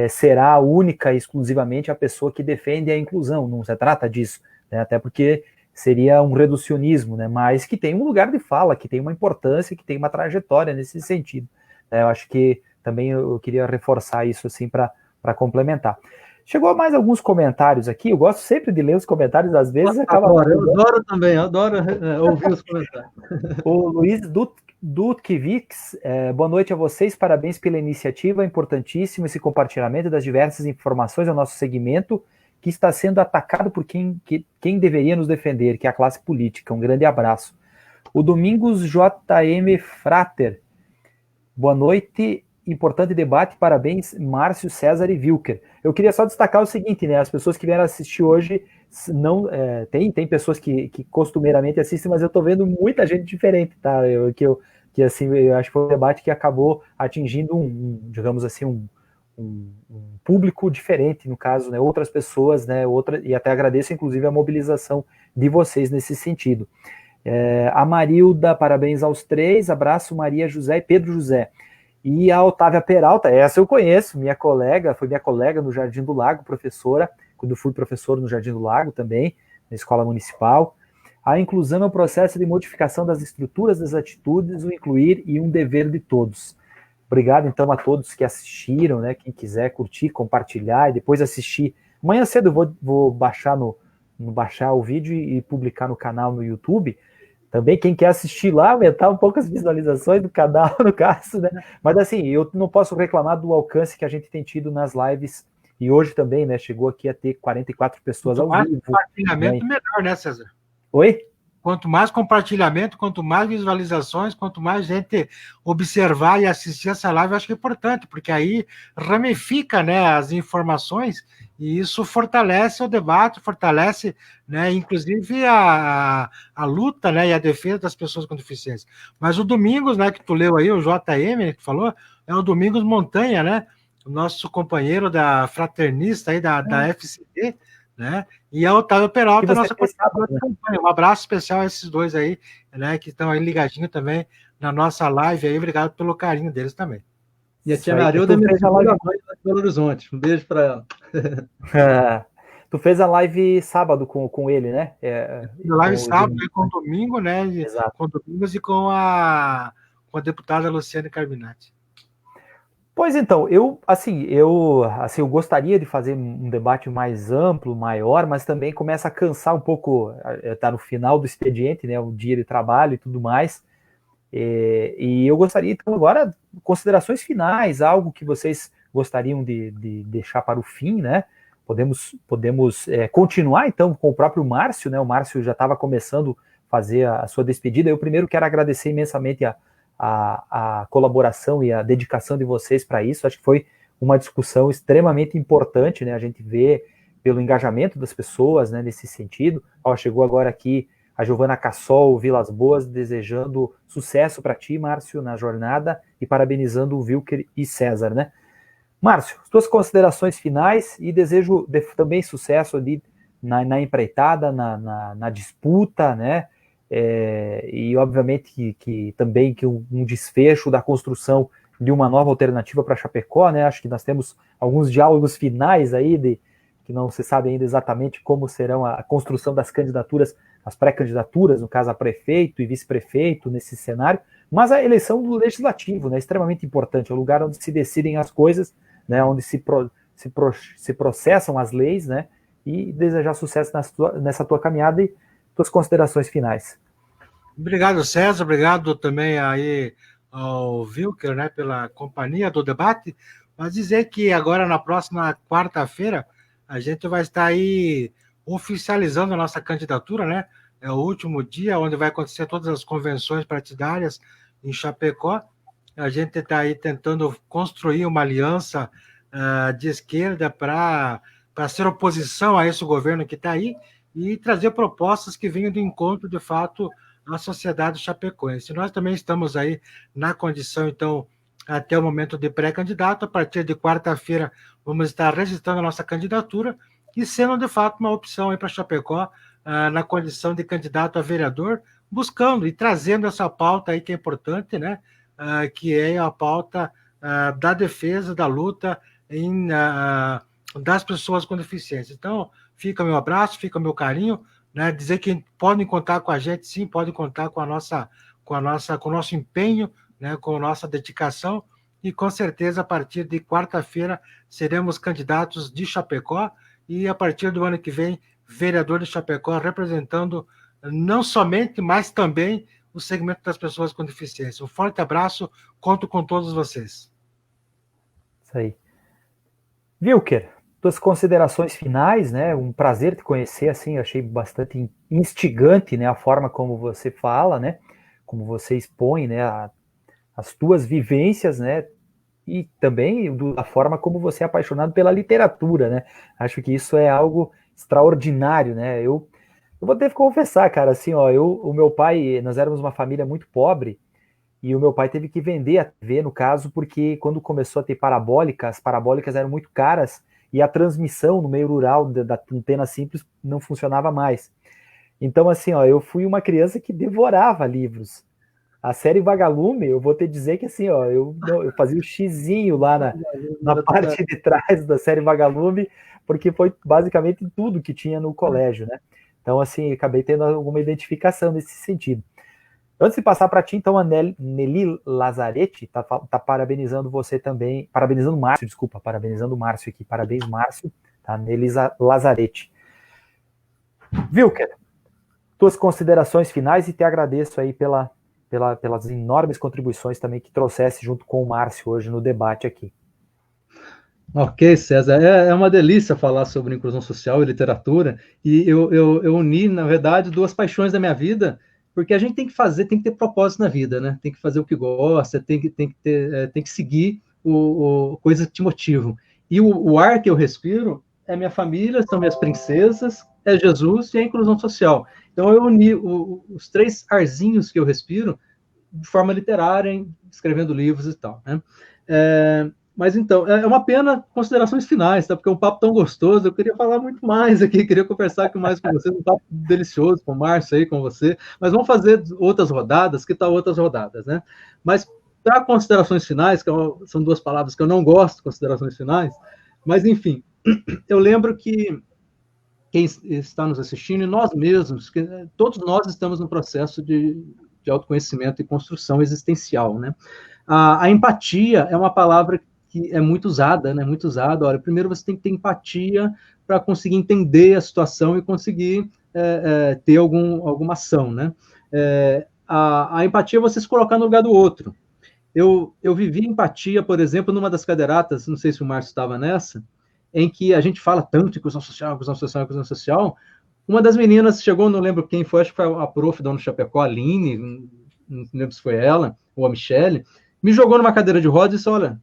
será única e exclusivamente a pessoa que defende a inclusão. Não se trata disso, né? Até porque seria um reducionismo, né? Mas que tem um lugar de fala, que tem uma importância, que tem uma trajetória nesse sentido. Eu acho que também eu queria reforçar isso assim para complementar. Chegou mais alguns comentários aqui, eu gosto sempre de ler os comentários, às vezes acaba... Eu adoro também, adoro ouvir os comentários. O Luiz Dutkiewicz, boa noite a vocês, parabéns pela iniciativa, importantíssimo esse compartilhamento das diversas informações ao nosso segmento, que está sendo atacado por quem deveria nos defender, que é a classe política. Um grande abraço. O Domingos JM Frater, boa noite, importante debate, parabéns, Márcio, César e Wilker. Eu queria só destacar o seguinte, né, as pessoas que vieram assistir hoje, não, tem pessoas que costumeiramente assistem, mas eu estou vendo muita gente diferente, tá, que assim, eu acho que foi um debate que acabou atingindo digamos assim, um público diferente, no caso, né, outras pessoas, né, e até agradeço, inclusive, a mobilização de vocês nesse sentido. A Marilda, parabéns aos três, abraço, Maria José e Pedro José. E a Otávia Peralta, essa eu conheço, foi minha colega no Jardim do Lago, professora, quando fui professor no Jardim do Lago também, na escola municipal. A inclusão é um processo de modificação das estruturas das atitudes, o incluir e um dever de todos. Obrigado, então, a todos que assistiram, né? Quem quiser curtir, compartilhar e depois assistir. Amanhã cedo eu vou baixar baixar o vídeo e publicar no canal no YouTube. Também quem quer assistir lá, aumentar um pouco as visualizações do canal, no caso, né? Mas assim, eu não posso reclamar do alcance que a gente tem tido nas lives. E hoje também, né? Chegou aqui a ter 44 pessoas ao vivo. Compartilhamento, né? Melhor, né, César? Oi? Quanto mais compartilhamento, quanto mais visualizações, quanto mais gente observar e assistir essa live, eu acho que é importante, porque aí ramifica, né, as informações e isso fortalece o debate, fortalece, né, inclusive a luta, né, e a defesa das pessoas com deficiência. Mas o Domingos, né, que tu leu aí, o JM, que falou, é o Domingos Montanha, né, o nosso companheiro da fraternista aí da FCD, né? E a Otávio Peralta, nossa coordenadora de campanha. Um abraço especial a esses dois aí, né? Que estão aí ligadinhos também na nossa live aí. Obrigado pelo carinho deles também. E a tia Marilda é minha segunda mãe lá de Belo Horizonte. Um beijo para ela. Tu fez a live sábado com ele, né? Live sábado e com domingo, né? Exato. Com domingos e com a deputada Luciane Carminati. Pois então, eu gostaria de fazer um debate mais amplo, maior, mas também começa a cansar um pouco, tá no final do expediente, né, o dia de trabalho e tudo mais, e eu gostaria, então, agora, considerações finais, algo que vocês gostariam de deixar para o fim, né, podemos continuar, então, com o próprio Márcio, né, o Márcio já estava começando a fazer a sua despedida. Eu primeiro quero agradecer imensamente a colaboração e a dedicação de vocês para isso. Acho que foi uma discussão extremamente importante, né? A gente vê pelo engajamento das pessoas, né, nesse sentido. Chegou agora aqui a Giovana Cassol, Vilas Boas, desejando sucesso para ti, Márcio, na jornada, e parabenizando o Wilker e César, né? Márcio, suas considerações finais, e desejo também sucesso ali na empreitada, na disputa, né? E obviamente que também que um desfecho da construção de uma nova alternativa para Chapecó, né? Acho que nós temos alguns diálogos finais aí que não se sabe ainda exatamente como serão a construção das candidaturas, as pré-candidaturas, no caso a prefeito e vice-prefeito nesse cenário, mas a eleição do legislativo, né? Extremamente importante, é o lugar onde se decidem as coisas, né? Onde se processam as leis, né? E desejar sucesso nessa tua caminhada e tuas considerações finais. Obrigado, César. Obrigado também aí ao Wilker, né, pela companhia do debate. Mas dizer que agora, na próxima quarta-feira, a gente vai estar aí oficializando a nossa candidatura, né? É o último dia onde vai acontecer todas as convenções partidárias em Chapecó. A gente está aí tentando construir uma aliança de esquerda para ser oposição a esse governo que está aí e trazer propostas que venham de encontro, de fato, à sociedade chapecoense. Nós também estamos aí na condição, então, até o momento de pré-candidato. A partir de quarta-feira, vamos estar registrando a nossa candidatura e sendo, de fato, uma opção aí para Chapecó, na condição de candidato a vereador, buscando e trazendo essa pauta aí que é importante, né? Que é a pauta da defesa, da luta das pessoas com deficiência. Então, fica meu abraço, fica meu carinho, né? Dizer que podem contar com a gente, sim, podem contar com o nosso empenho, né? Com a nossa dedicação e com certeza a partir de quarta-feira seremos candidatos de Chapecó e a partir do ano que vem vereador de Chapecó representando não somente, mas também o segmento das pessoas com deficiência. Um forte abraço, conto com todos vocês. Isso aí. Wilker, tuas considerações finais, né? Um prazer te conhecer, assim, eu achei bastante instigante, né? A forma como você fala, né? Como você expõe, né? As tuas vivências, né? E também da forma como você é apaixonado pela literatura, né? Acho que isso é algo extraordinário, né? Eu vou ter que confessar, cara, assim, ó, o meu pai, nós éramos uma família muito pobre, e o meu pai teve que vender a TV, no caso, porque quando começou a ter as parabólicas eram muito caras, e a transmissão no meio rural da antena simples não funcionava mais. Então, assim, ó, eu fui uma criança que devorava livros. A série Vagalume, eu vou te dizer que assim, ó, eu fazia o xizinho lá na parte de trás da série Vagalume, porque foi basicamente tudo que tinha no colégio, né? Então, assim, acabei tendo alguma identificação nesse sentido. Antes de passar para ti, então, a Nelly Lazzaretti tá parabenizando você também, parabenizando o Márcio, desculpa, parabenizando o Márcio aqui, parabéns, Márcio, tá? Nelly Lazzaretti. Wilker, tuas considerações finais e te agradeço aí pelas enormes contribuições também que trouxesse junto com o Márcio hoje no debate aqui. Ok, César, é uma delícia falar sobre inclusão social e literatura, e eu uni, na verdade, duas paixões da minha vida, porque a gente tem que ter propósito na vida, né? Tem que fazer o que gosta, tem que seguir coisas que te motivam. E o ar que eu respiro é minha família, são minhas princesas, é Jesus e a inclusão social. Então eu uni os três arzinhos que eu respiro de forma literária, escrevendo livros e tal, né? Mas então, é uma pena considerações finais, tá? Porque é um papo tão gostoso, eu queria falar muito mais aqui, queria conversar mais com vocês, um papo delicioso com o Márcio aí, com você, mas vamos fazer outras rodadas, que tal outras rodadas, né? Mas para considerações finais, são duas palavras que eu não gosto, considerações finais, mas enfim, eu lembro que quem está nos assistindo e nós mesmos, todos nós estamos no processo de autoconhecimento e construção existencial, né? A empatia é uma palavra que é muito usada, né? Muito usada. Olha, primeiro você tem que ter empatia para conseguir entender a situação e conseguir ter alguma ação, né? A empatia é você se colocar no lugar do outro. Eu vivi empatia, por exemplo, numa das caderatas, não sei se o Márcio estava nessa, em que a gente fala tanto de inclusão social, inclusão social, inclusão social. Uma das meninas chegou, não lembro quem foi, acho que foi a prof da Chapecó, a Aline, não lembro se foi ela, ou a Michele, me jogou numa cadeira de rodas e disse, olha,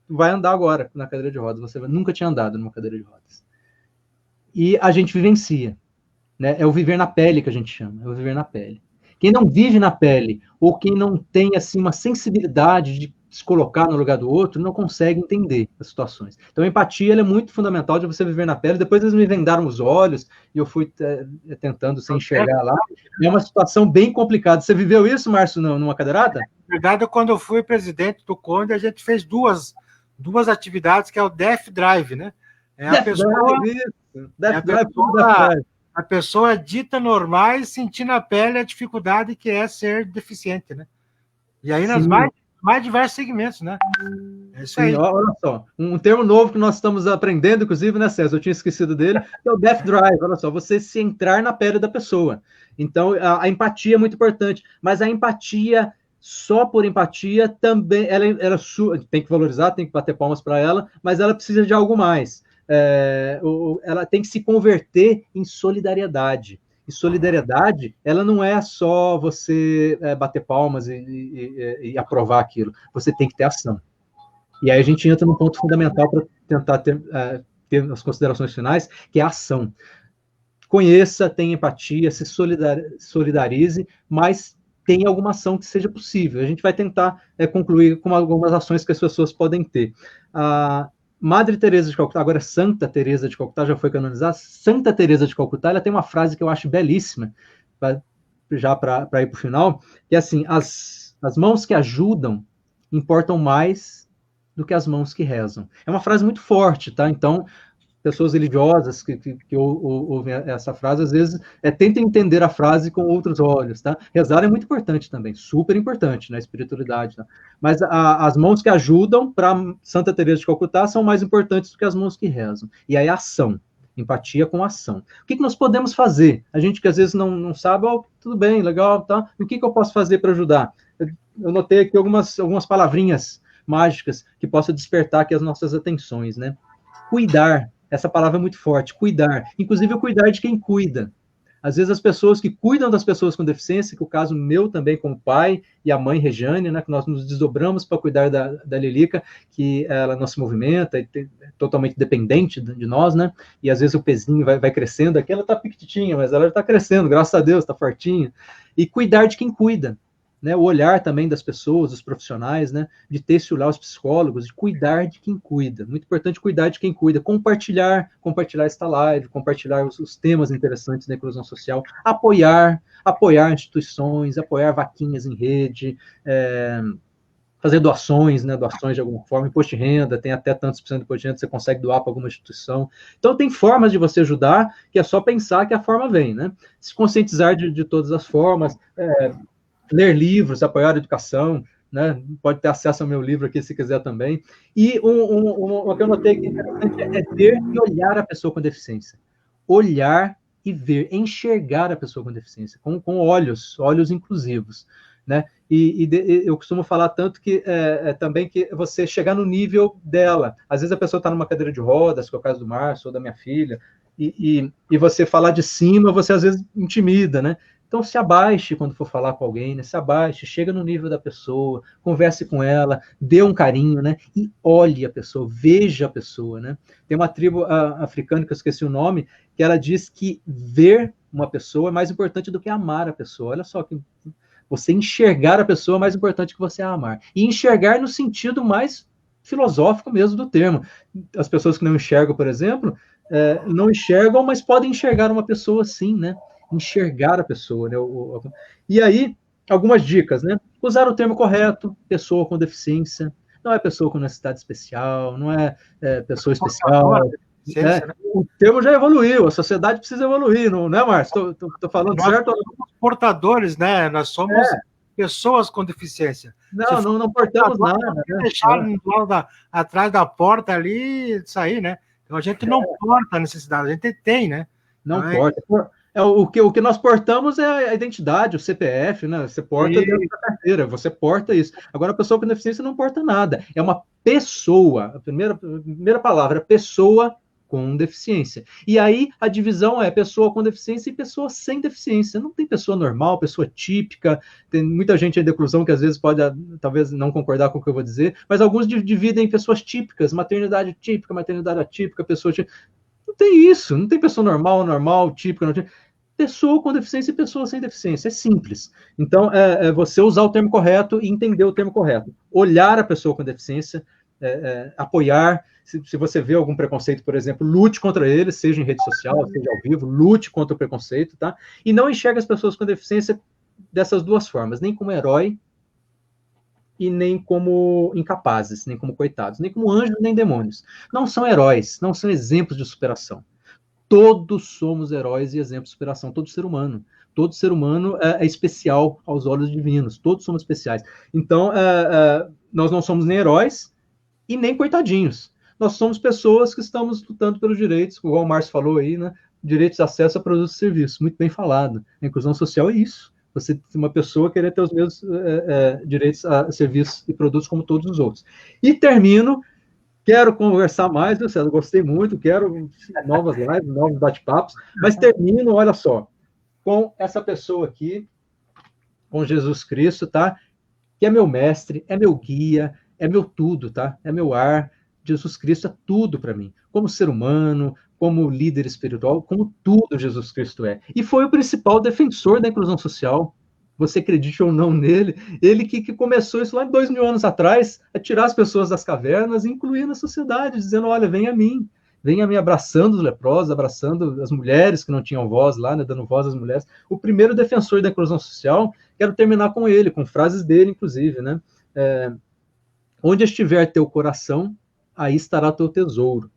tu vai andar agora na cadeira de rodas, você nunca tinha andado numa cadeira de rodas. E a gente vivencia, né? É o viver na pele que a gente chama, é o viver na pele. Quem não vive na pele, ou quem não tem assim uma sensibilidade de se colocar no lugar do outro, não consegue entender as situações. Então, a empatia é muito fundamental de você viver na pele. Depois eles me vendaram os olhos e eu fui tentando se enxergar lá. É uma situação bem complicada. Você viveu isso, Márcio, numa cadeirada? Na verdade, quando eu fui presidente do Conde, a gente fez duas atividades, que é o Death Drive, né? A pessoa dita normal e sentir na pele a dificuldade que é ser deficiente, né? E aí nas mais diversos segmentos, né? É isso aí. Sim, olha só, um termo novo que nós estamos aprendendo, inclusive, né, César? Eu tinha esquecido dele, que é o Death Drive. Olha só, você se entrar na pele da pessoa. Então, a empatia é muito importante, mas a empatia, só por empatia, também, ela tem que valorizar, tem que bater palmas para ela, mas ela precisa de algo mais. Ela tem que se converter em solidariedade. E solidariedade, ela não é só você bater palmas e aprovar aquilo. Você tem que ter ação. E aí a gente entra num ponto fundamental para tentar ter as considerações finais, que é a ação. Conheça, tenha empatia, se solidarize, mas tenha alguma ação que seja possível. A gente vai tentar concluir com algumas ações que as pessoas podem ter. Madre Teresa de Calcutá, agora Santa Teresa de Calcutá, já foi canonizada. Santa Teresa de Calcutá, ela tem uma frase que eu acho belíssima, já para ir para o final, que é assim, as mãos que ajudam importam mais do que as mãos que rezam. É uma frase muito forte, tá? Então, pessoas religiosas que ouvem essa frase, às vezes, tentem entender a frase com outros olhos, tá? Rezar é muito importante também, super importante na espiritualidade, tá? Mas as mãos que ajudam para Santa Teresa de Calcutá são mais importantes do que as mãos que rezam. E aí a ação, empatia com ação. O que nós podemos fazer? A gente que às vezes não sabe, tudo bem, legal, tá? E o que eu posso fazer para ajudar? Eu notei aqui algumas palavrinhas mágicas que possam despertar aqui as nossas atenções, né? Cuidar. Essa palavra é muito forte, cuidar. Inclusive, o cuidar de quem cuida. Às vezes, as pessoas que cuidam das pessoas com deficiência, que o caso meu também como pai e a mãe Regiane, né, que nós nos desdobramos para cuidar da Lilica, que ela não se movimenta, é totalmente dependente de nós, né? E às vezes o pezinho vai crescendo, aqui ela está pequitinha, mas ela já está crescendo, graças a Deus, está fortinha. E cuidar de quem cuida. Né, o olhar também das pessoas, dos profissionais, né, de ter esse olhar os psicólogos, de cuidar de quem cuida. Muito importante cuidar de quem cuida, compartilhar esta live, compartilhar os temas interessantes da inclusão social, apoiar instituições, apoiar vaquinhas em rede, fazer doações, né, doações de alguma forma, imposto de renda, tem até tantos por cento de imposto de renda, você consegue doar para alguma instituição. Então, tem formas de você ajudar, que é só pensar que a forma vem, né? Se conscientizar de todas as formas, ler livros, apoiar a educação, né? Pode ter acesso ao meu livro aqui se quiser também. E o que eu notei que é interessante é ver e olhar a pessoa com deficiência. Olhar e ver, enxergar a pessoa com deficiência, com olhos inclusivos, né? E eu costumo falar tanto que também que você chegar no nível dela. Às vezes a pessoa está numa cadeira de rodas, que é o caso do Márcio ou da minha filha, e você falar de cima, você às vezes intimida, né? Então, se abaixe quando for falar com alguém, né? Se abaixe, chega no nível da pessoa, converse com ela, dê um carinho, né? E olhe a pessoa, veja a pessoa, né? Tem uma tribo africana, que eu esqueci o nome, que ela diz que ver uma pessoa é mais importante do que amar a pessoa. Olha só, que você enxergar a pessoa é mais importante que você amar. E enxergar no sentido mais filosófico mesmo do termo. As pessoas que não enxergam, por exemplo, não enxergam, mas podem enxergar uma pessoa sim, né? Enxergar a pessoa, né? E aí, algumas dicas, né? Usar o termo correto, pessoa com deficiência, não é pessoa com necessidade especial, não é pessoa especial. Né? O termo já evoluiu, a sociedade precisa evoluir, não é, Márcio? Estou falando certo? Nós somos portadores, né? Nós somos pessoas com deficiência. Não portamos nada. Né? Deixar atrás da porta ali, sair, né? Então a gente não porta a necessidade, a gente tem, né? Não porta. O que nós portamos é a identidade, o CPF, né? Você porta dentro da carteira, você porta isso. Agora, a pessoa com deficiência não porta nada. É uma pessoa, a primeira palavra, pessoa com deficiência. E aí, a divisão é pessoa com deficiência e pessoa sem deficiência. Não tem pessoa normal, pessoa típica. Tem muita gente aí da inclusão que às vezes pode, talvez, não concordar com o que eu vou dizer, mas alguns dividem em pessoas típicas, maternidade típica, maternidade atípica, pessoa típica. Não tem isso, não tem pessoa normal, típica, não típica. Pessoa com deficiência e pessoa sem deficiência. É simples. Então, você usar o termo correto e entender o termo correto. Olhar a pessoa com deficiência, apoiar. Se você vê algum preconceito, por exemplo, lute contra ele, seja em rede social, seja ao vivo, lute contra o preconceito, tá? E não enxergue as pessoas com deficiência dessas duas formas, nem como herói e nem como incapazes, nem como coitados, nem como anjos, nem demônios. Não são heróis, não são exemplos de superação. Todos somos heróis e exemplos de superação, todo ser humano. Todo ser humano é especial aos olhos divinos, todos somos especiais. Então, nós não somos nem heróis e nem coitadinhos. Nós somos pessoas que estamos lutando pelos direitos, igual o Márcio falou aí, né? Direitos de acesso a produtos e serviços, muito bem falado. A inclusão social é isso. Você, uma pessoa, querer ter os mesmos direitos a serviços e produtos como todos os outros. E termino. Quero conversar mais, viu, César? Gostei muito, quero novas lives, novos bate-papos, mas termino, olha só, com essa pessoa aqui, com Jesus Cristo, tá? Que é meu mestre, é meu guia, é meu tudo, tá? É meu ar. Jesus Cristo é tudo para mim. Como ser humano, como líder espiritual, como tudo Jesus Cristo é. E foi o principal defensor da inclusão social. Você acredite ou não nele, ele que começou isso lá em 2000 anos atrás, a tirar as pessoas das cavernas e incluir na sociedade, dizendo, olha, venha a mim, abraçando os leprosos, abraçando as mulheres que não tinham voz lá, né, dando voz às mulheres. O primeiro defensor da inclusão social, quero terminar com ele, com frases dele, inclusive, né? Onde estiver teu coração, aí estará teu tesouro.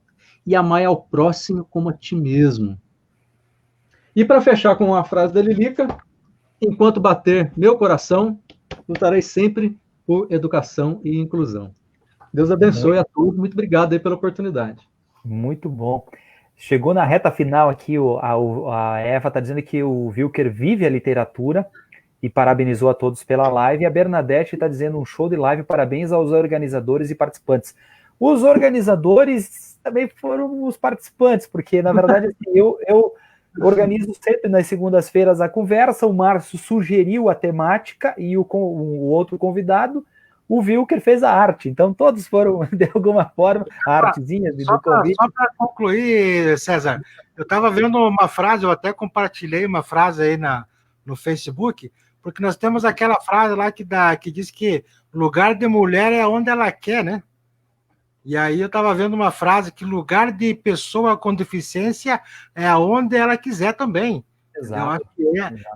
e amai ao próximo como a ti mesmo. E para fechar com uma frase da Lilica, enquanto bater meu coração, lutarei sempre por educação e inclusão. Deus abençoe a todos, muito obrigado aí pela oportunidade. Muito bom. Chegou na reta final aqui, a Eva está dizendo que o Wilker vive a literatura e parabenizou a todos pela live. E a Bernadette está dizendo um show de live, parabéns aos organizadores e participantes. Os organizadores também foram os participantes, porque, na verdade, assim, eu organizo sempre nas segundas-feiras a conversa, o Márcio sugeriu a temática e o outro convidado, o Wilker, fez a arte. Então, todos foram, de alguma forma, a artezinha do convite. Só para concluir, César, eu estava vendo uma frase, eu até compartilhei uma frase aí no Facebook, porque nós temos aquela frase lá que diz que lugar de mulher é onde ela quer, né? E aí eu estava vendo uma frase que lugar de pessoa com deficiência é aonde ela quiser também. Exato. Eu acho que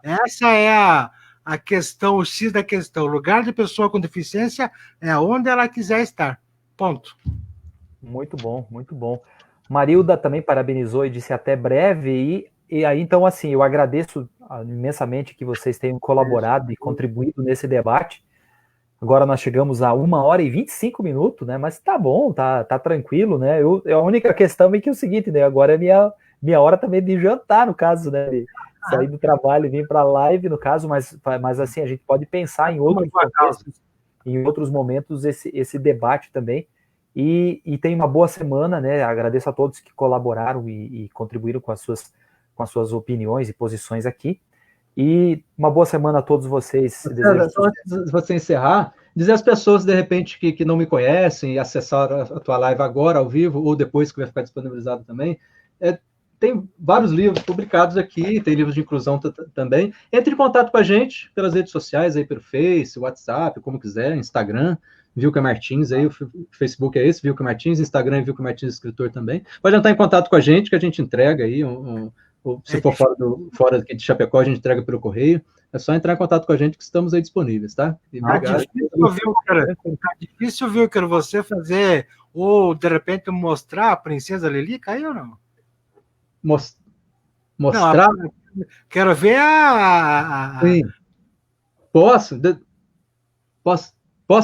essa é a questão, o X da questão. Lugar de pessoa com deficiência é aonde ela quiser estar. Ponto. Muito bom, muito bom. Marilda também parabenizou e disse até breve. E aí, então, assim, eu agradeço imensamente que vocês tenham colaborado e contribuído nesse debate. Agora nós chegamos a 1h25, né? Mas tá bom, tá tranquilo, né? A única questão é que é o seguinte, né? Agora é minha hora também de jantar, no caso, né? De sair do trabalho e vir para a live, no caso, mas assim, a gente pode pensar em outros momentos esse debate também. E tem uma boa semana, né? Agradeço a todos que colaboraram e contribuíram com as suas opiniões e posições aqui. E uma boa semana a todos vocês. Só antes de você encerrar, dizer às pessoas, de repente, que não me conhecem e acessaram a tua live agora, ao vivo, ou depois que vai ficar disponibilizado também, tem vários livros publicados aqui, tem livros de inclusão também. Entre em contato com a gente pelas redes sociais, aí pelo Face, WhatsApp, como quiser, Instagram, Wilker Martins, aí o Facebook é esse, Wilker Martins, Instagram é Wilker Martins Escritor também. Pode entrar em contato com a gente, que a gente entrega aí ou se for fora aqui de Chapecó, a gente entrega pelo correio. É só entrar em contato com a gente que estamos aí disponíveis, tá? E obrigado. Difícil, Wilker, você fazer, ou de repente mostrar a princesa Lilica aí ou não? Mostrar? Não, quero ver Sim. Posso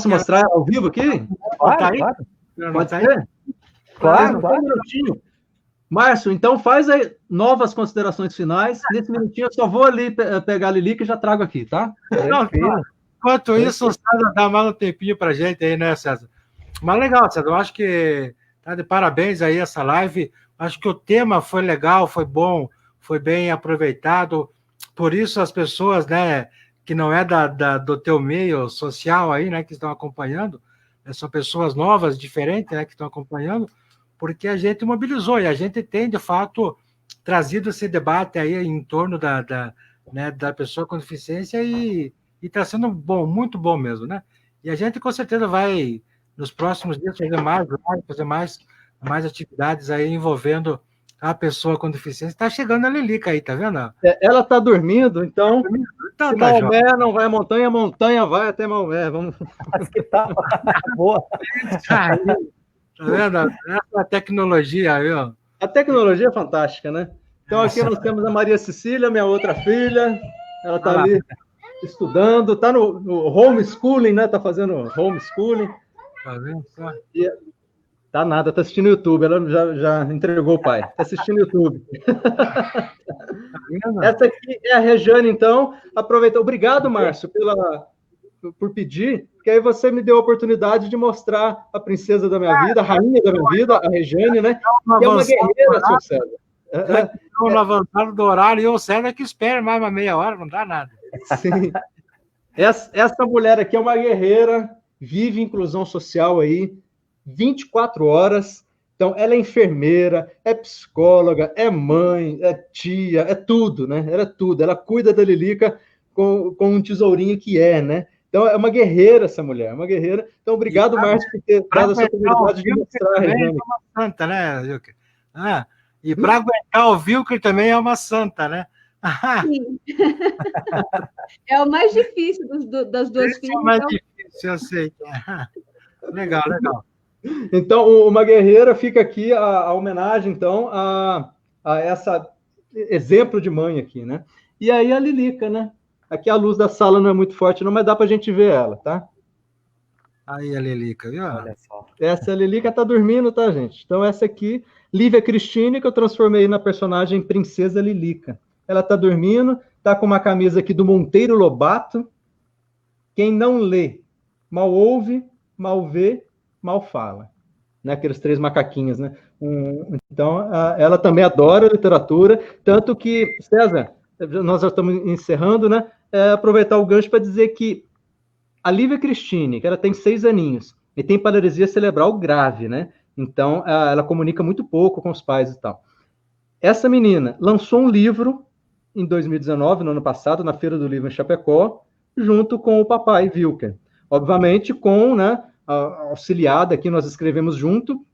mostrar ao vivo aqui? Claro. Pode ser? Claro. Um minutinho. Márcio, então faz aí novas considerações finais. Nesse minutinho eu só vou ali pegar a Lilica e já trago aqui, tá? Não, enquanto isso, o César dá mais um tempinho pra gente aí, né, César? Mas legal, César, eu acho que tá de parabéns aí essa live. Acho que o tema foi legal, foi bom, foi bem aproveitado. Por isso as pessoas, né, que não é do teu meio social aí, né, que estão acompanhando, são pessoas novas, diferentes, né, que estão acompanhando, porque a gente mobilizou e a gente tem, de fato, trazido esse debate aí em torno da pessoa com deficiência e está sendo bom, muito bom mesmo, né? E a gente, com certeza, vai, nos próximos dias, fazer mais atividades aí envolvendo a pessoa com deficiência. Está chegando a Lilica aí, tá vendo? Ela está dormindo, então se Maomé não vai à montanha, a montanha vai até Maomé. Vamos. Que tá boa. Tá vendo? Essa tecnologia aí, ó. A tecnologia é fantástica, né? Então aqui nós temos a Maria Cecília, minha outra filha. Ela está ali estudando, está no homeschooling, né? Está fazendo homeschooling. Tá vendo só? Tá nada, tá assistindo o YouTube. Ela já entregou o pai. Tá assistindo o YouTube. Essa aqui é a Rejane, então. Aproveita. Obrigado, Márcio, por pedir, porque aí você me deu a oportunidade de mostrar a princesa da minha vida, a rainha da minha vida, a Rejane, né? Que é uma guerreira, seu César. No avançado do horário, e o César que espera mais uma meia hora, não dá nada. Sim. Essa mulher aqui é uma guerreira, vive inclusão social aí, 24 horas. Então, ela é enfermeira, é psicóloga, é mãe, é tia, é tudo, né? Ela é tudo. Ela cuida da Lilica com um tesourinho que né? Então, é uma guerreira essa mulher, uma guerreira. Então, obrigado, Márcio, por ter dado essa oportunidade de mostrar a Rejane. É uma santa, né, Wilker? E para aguentar o Wilker também é uma santa, né? Sim. É o mais difícil das duas filhas. É o mais difícil, eu sei. Legal. Então, uma guerreira, fica aqui a homenagem, então, a essa exemplo de mãe aqui, né? E aí a Lilica, né? Aqui a luz da sala não é muito forte, não, mas dá pra gente ver ela, tá? Aí a Lilica, viu? Olha só. Essa Lilica tá dormindo, tá, gente? Então, essa aqui, Lívia Cristine, que eu transformei na personagem Princesa Lilica. Ela tá dormindo, tá com uma camisa aqui do Monteiro Lobato. Quem não lê, mal ouve, mal vê, mal fala. Né? Aqueles 3 macaquinhos, né? Então, ela também adora literatura, tanto que, César, nós já estamos encerrando, né? Aproveitar o gancho para dizer que a Lívia Cristine, que ela tem 6 aninhos, e tem paralisia cerebral grave, né? Então, ela comunica muito pouco com os pais e tal. Essa menina lançou um livro em 2019, no ano passado, na Feira do Livro em Chapecó, junto com o papai Wilker. Obviamente, com, né, auxiliada aqui, nós escrevemos junto,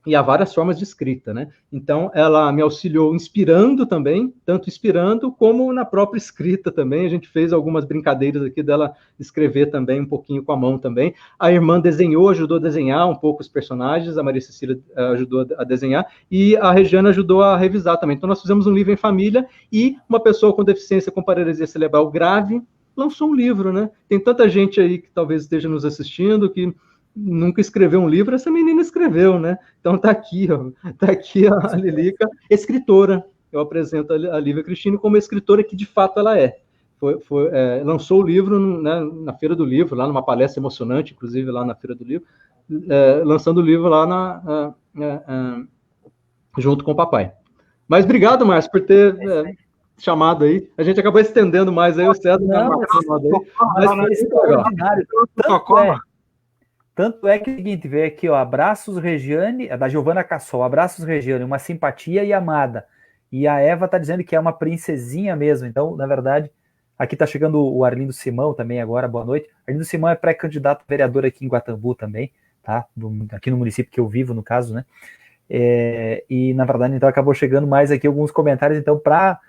e há várias formas de escrita, né? Então, ela me auxiliou inspirando também, tanto inspirando como na própria escrita também. A gente fez algumas brincadeiras aqui dela escrever também, um pouquinho com a mão também. A irmã desenhou, ajudou a desenhar um pouco os personagens, a Maria Cecília ajudou a desenhar, e a Regiane ajudou a revisar também. Então, nós fizemos um livro em família, e uma pessoa com deficiência com paralisia cerebral grave lançou um livro, né? Tem tanta gente aí que talvez esteja nos assistindo, que nunca escreveu um livro, essa menina escreveu, né? Então tá aqui, ó, tá aqui a Lilica, escritora. Eu apresento a Lívia Cristine como escritora que de fato ela é. Lançou o livro, né, na Feira do Livro, lá numa palestra emocionante, inclusive lá na Feira do Livro, lançando o livro lá junto com o papai. Mas obrigado, Márcio, por ter chamado aí. A gente acabou estendendo mais aí, o César Tanto é que é o seguinte, veio aqui, ó, abraços Regiane, da Giovana Cassol, abraços Regiane, uma simpatia e amada. E a Eva tá dizendo que é uma princesinha mesmo, então, na verdade, aqui tá chegando o Arlindo Simão também agora, boa noite. Arlindo Simão é pré-candidato a vereador aqui em Guatambu também, tá? Aqui no município que eu vivo, no caso, né? E, na verdade, então, acabou chegando mais aqui alguns comentários, então, para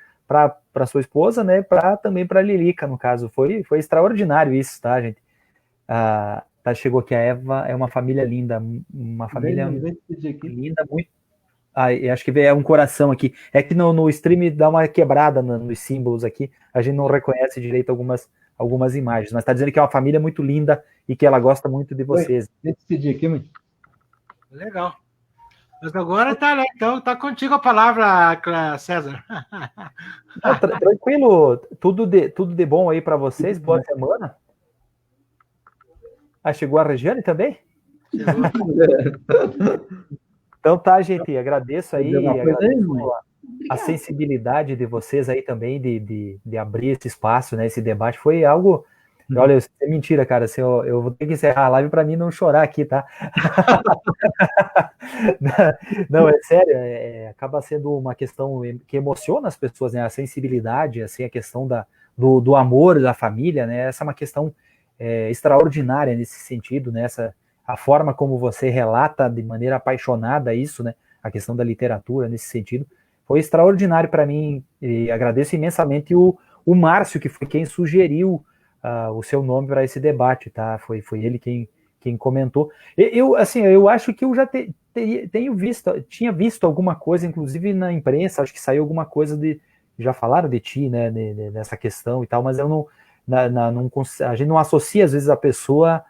sua esposa, né? Também para Lilica, no caso. Foi extraordinário isso, tá, gente? Chegou aqui a Eva, é uma família linda, uma família linda, muito. Acho que é um coração aqui. É que no stream dá uma quebrada nos símbolos aqui, a gente não reconhece direito algumas imagens, mas está dizendo que é uma família muito linda e que ela gosta muito de vocês. Despedir aqui, mãe. Legal. Mas agora tá, né? Então tá contigo a palavra, César. Tranquilo, tudo de bom aí para vocês, boa semana. Chegou a Regiane também? Então tá, gente, agradeço aí, a sensibilidade de vocês aí também de abrir esse espaço, né, esse debate, foi algo, olha, é mentira, cara, assim, eu vou ter que encerrar a live para mim não chorar aqui, tá? Não, é sério, acaba sendo uma questão que emociona as pessoas, né, a sensibilidade, assim, a questão do amor da família, né, essa é uma questão extraordinária nesse sentido, né? A forma como você relata de maneira apaixonada isso, né? A questão da literatura nesse sentido, foi extraordinário para mim, e agradeço imensamente o Márcio, que foi quem sugeriu o seu nome para esse debate, tá? Foi ele quem comentou. Eu acho que eu já tinha visto alguma coisa, inclusive na imprensa, acho que saiu alguma coisa já falaram de ti, né? Nessa questão e tal, mas eu não. A gente não associa às vezes a pessoa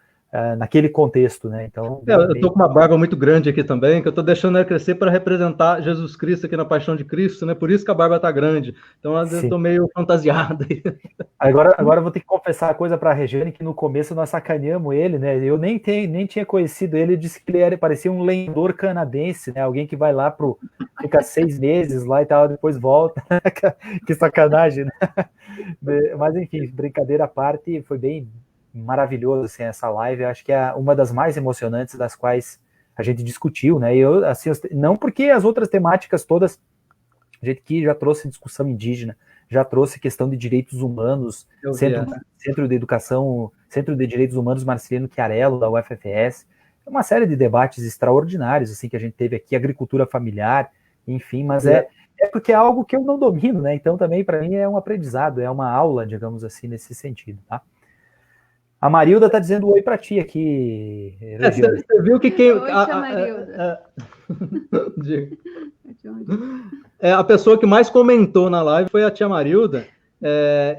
naquele contexto, né? Então, eu estou com uma barba muito grande aqui também, que eu estou deixando ela crescer para representar Jesus Cristo aqui na Paixão de Cristo, né? Por isso que a barba está grande. Então, eu estou meio fantasiado. Agora eu vou ter que confessar a coisa para a Regiane, que no começo nós sacaneamos ele, né? Eu nem tinha conhecido ele, disse que ele parecia um lenhador canadense, né? Alguém que vai lá fica 6 meses lá e tal, depois volta. Que sacanagem, né? Mas enfim, brincadeira à parte, foi bem maravilhoso assim, essa live. Eu acho que é uma das mais emocionantes das quais a gente discutiu, né? Eu, assim, não porque as outras temáticas todas, a gente que já trouxe discussão indígena, já trouxe questão de direitos humanos, Centro de Educação, Centro de Direitos Humanos Marcelino Chiarello, da UFFS, uma série de debates extraordinários assim, que a gente teve aqui, agricultura familiar, enfim, mas é porque é algo que eu não domino, né? Então também para mim é um aprendizado, é uma aula, digamos assim, nesse sentido, tá? A Marilda está dizendo oi para ti aqui, Regiane. Você viu que quem... Oi, tia Marilda. A pessoa que mais comentou na live foi a tia Marilda.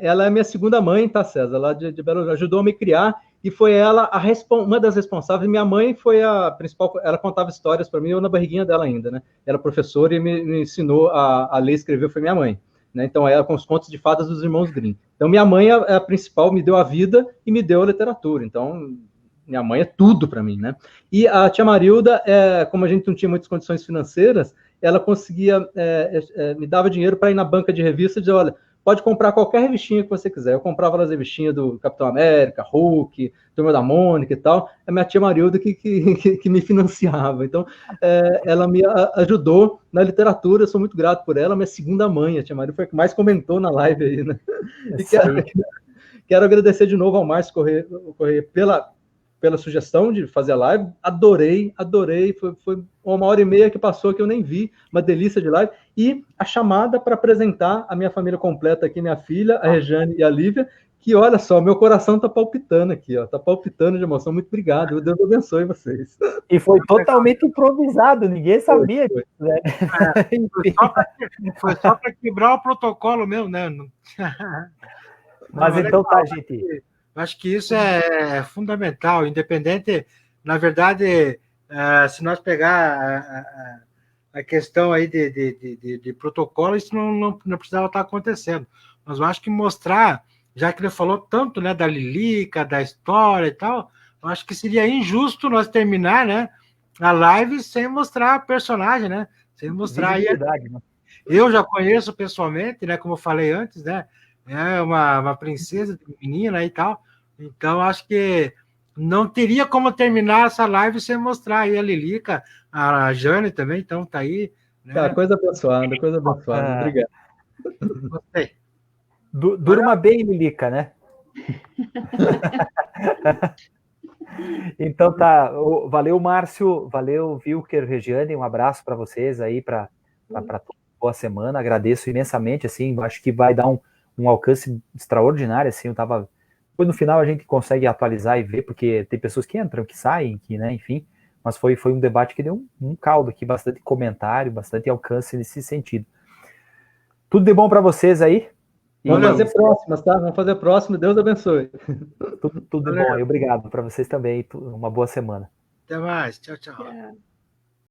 Ela é minha segunda mãe, tá, César? Lá de Belo Horizonte, ajudou a me criar, e foi ela uma das responsáveis. Minha mãe foi a principal, ela contava histórias para mim, eu na barriguinha dela ainda, né? Era professora e me ensinou a ler e escrever, foi minha mãe. Né? Então, ela com os contos de fadas dos irmãos Grimm. Então, minha mãe é a principal, me deu a vida e me deu a literatura. Então, minha mãe é tudo para mim, né? E a tia Marilda, como a gente não tinha muitas condições financeiras, ela conseguia, me dava dinheiro para ir na banca de revista e dizer, olha, pode comprar qualquer revistinha que você quiser. Eu comprava as revistinhas do Capitão América, Hulk, Turma da Mônica e tal. É minha tia Marilda que me financiava. Então, ela me ajudou na literatura. Eu sou muito grato por ela. Minha segunda mãe, a tia Marilda, foi a que mais comentou na live aí, né? E quero agradecer de novo ao Márcio Corrêa pela sugestão de fazer a live. Adorei. Foi 1h30 que passou que eu nem vi. Uma delícia de live. E a chamada para apresentar a minha família completa aqui, minha filha, a Rejane e a Lívia, que olha só, meu coração tá palpitando aqui, ó. Tá palpitando de emoção. Muito obrigado. Deus abençoe vocês. E foi totalmente improvisado, ninguém sabia. Foi. Né? Foi só para quebrar o protocolo mesmo, né? Mas então tá, gente. Acho que isso é fundamental, independente, na verdade, se nós pegar a questão aí de protocolo, isso não precisava estar acontecendo. Mas eu acho que mostrar, já que ele falou tanto, né, da Lilica, da história e tal, eu acho que seria injusto nós terminar, né, a live sem mostrar a personagem, né? Sem mostrar aí. Né? Eu já conheço pessoalmente, né, como eu falei antes, né? É uma princesa, menina e tal. Então, acho que não teria como terminar essa live sem mostrar aí a Lilica, a Jane também, então tá aí. Né? Tá, coisa abençoada. Obrigado. Gostei. Durma bem, Lilica, né? Então tá, valeu, Márcio, valeu, Wilker, Regiane, um abraço para vocês aí, para boa semana, agradeço imensamente, assim, acho que vai dar um alcance extraordinário, assim, depois no final a gente consegue atualizar e ver, porque tem pessoas que entram, que saem, que, né, enfim, mas foi um debate que deu um caldo aqui, bastante comentário, bastante alcance nesse sentido. Tudo de bom para vocês aí. Vamos fazer próximas, tá? Vamos fazer próximo, Deus abençoe. Tudo de bom aí, obrigado para vocês também, uma boa semana. Até mais, tchau.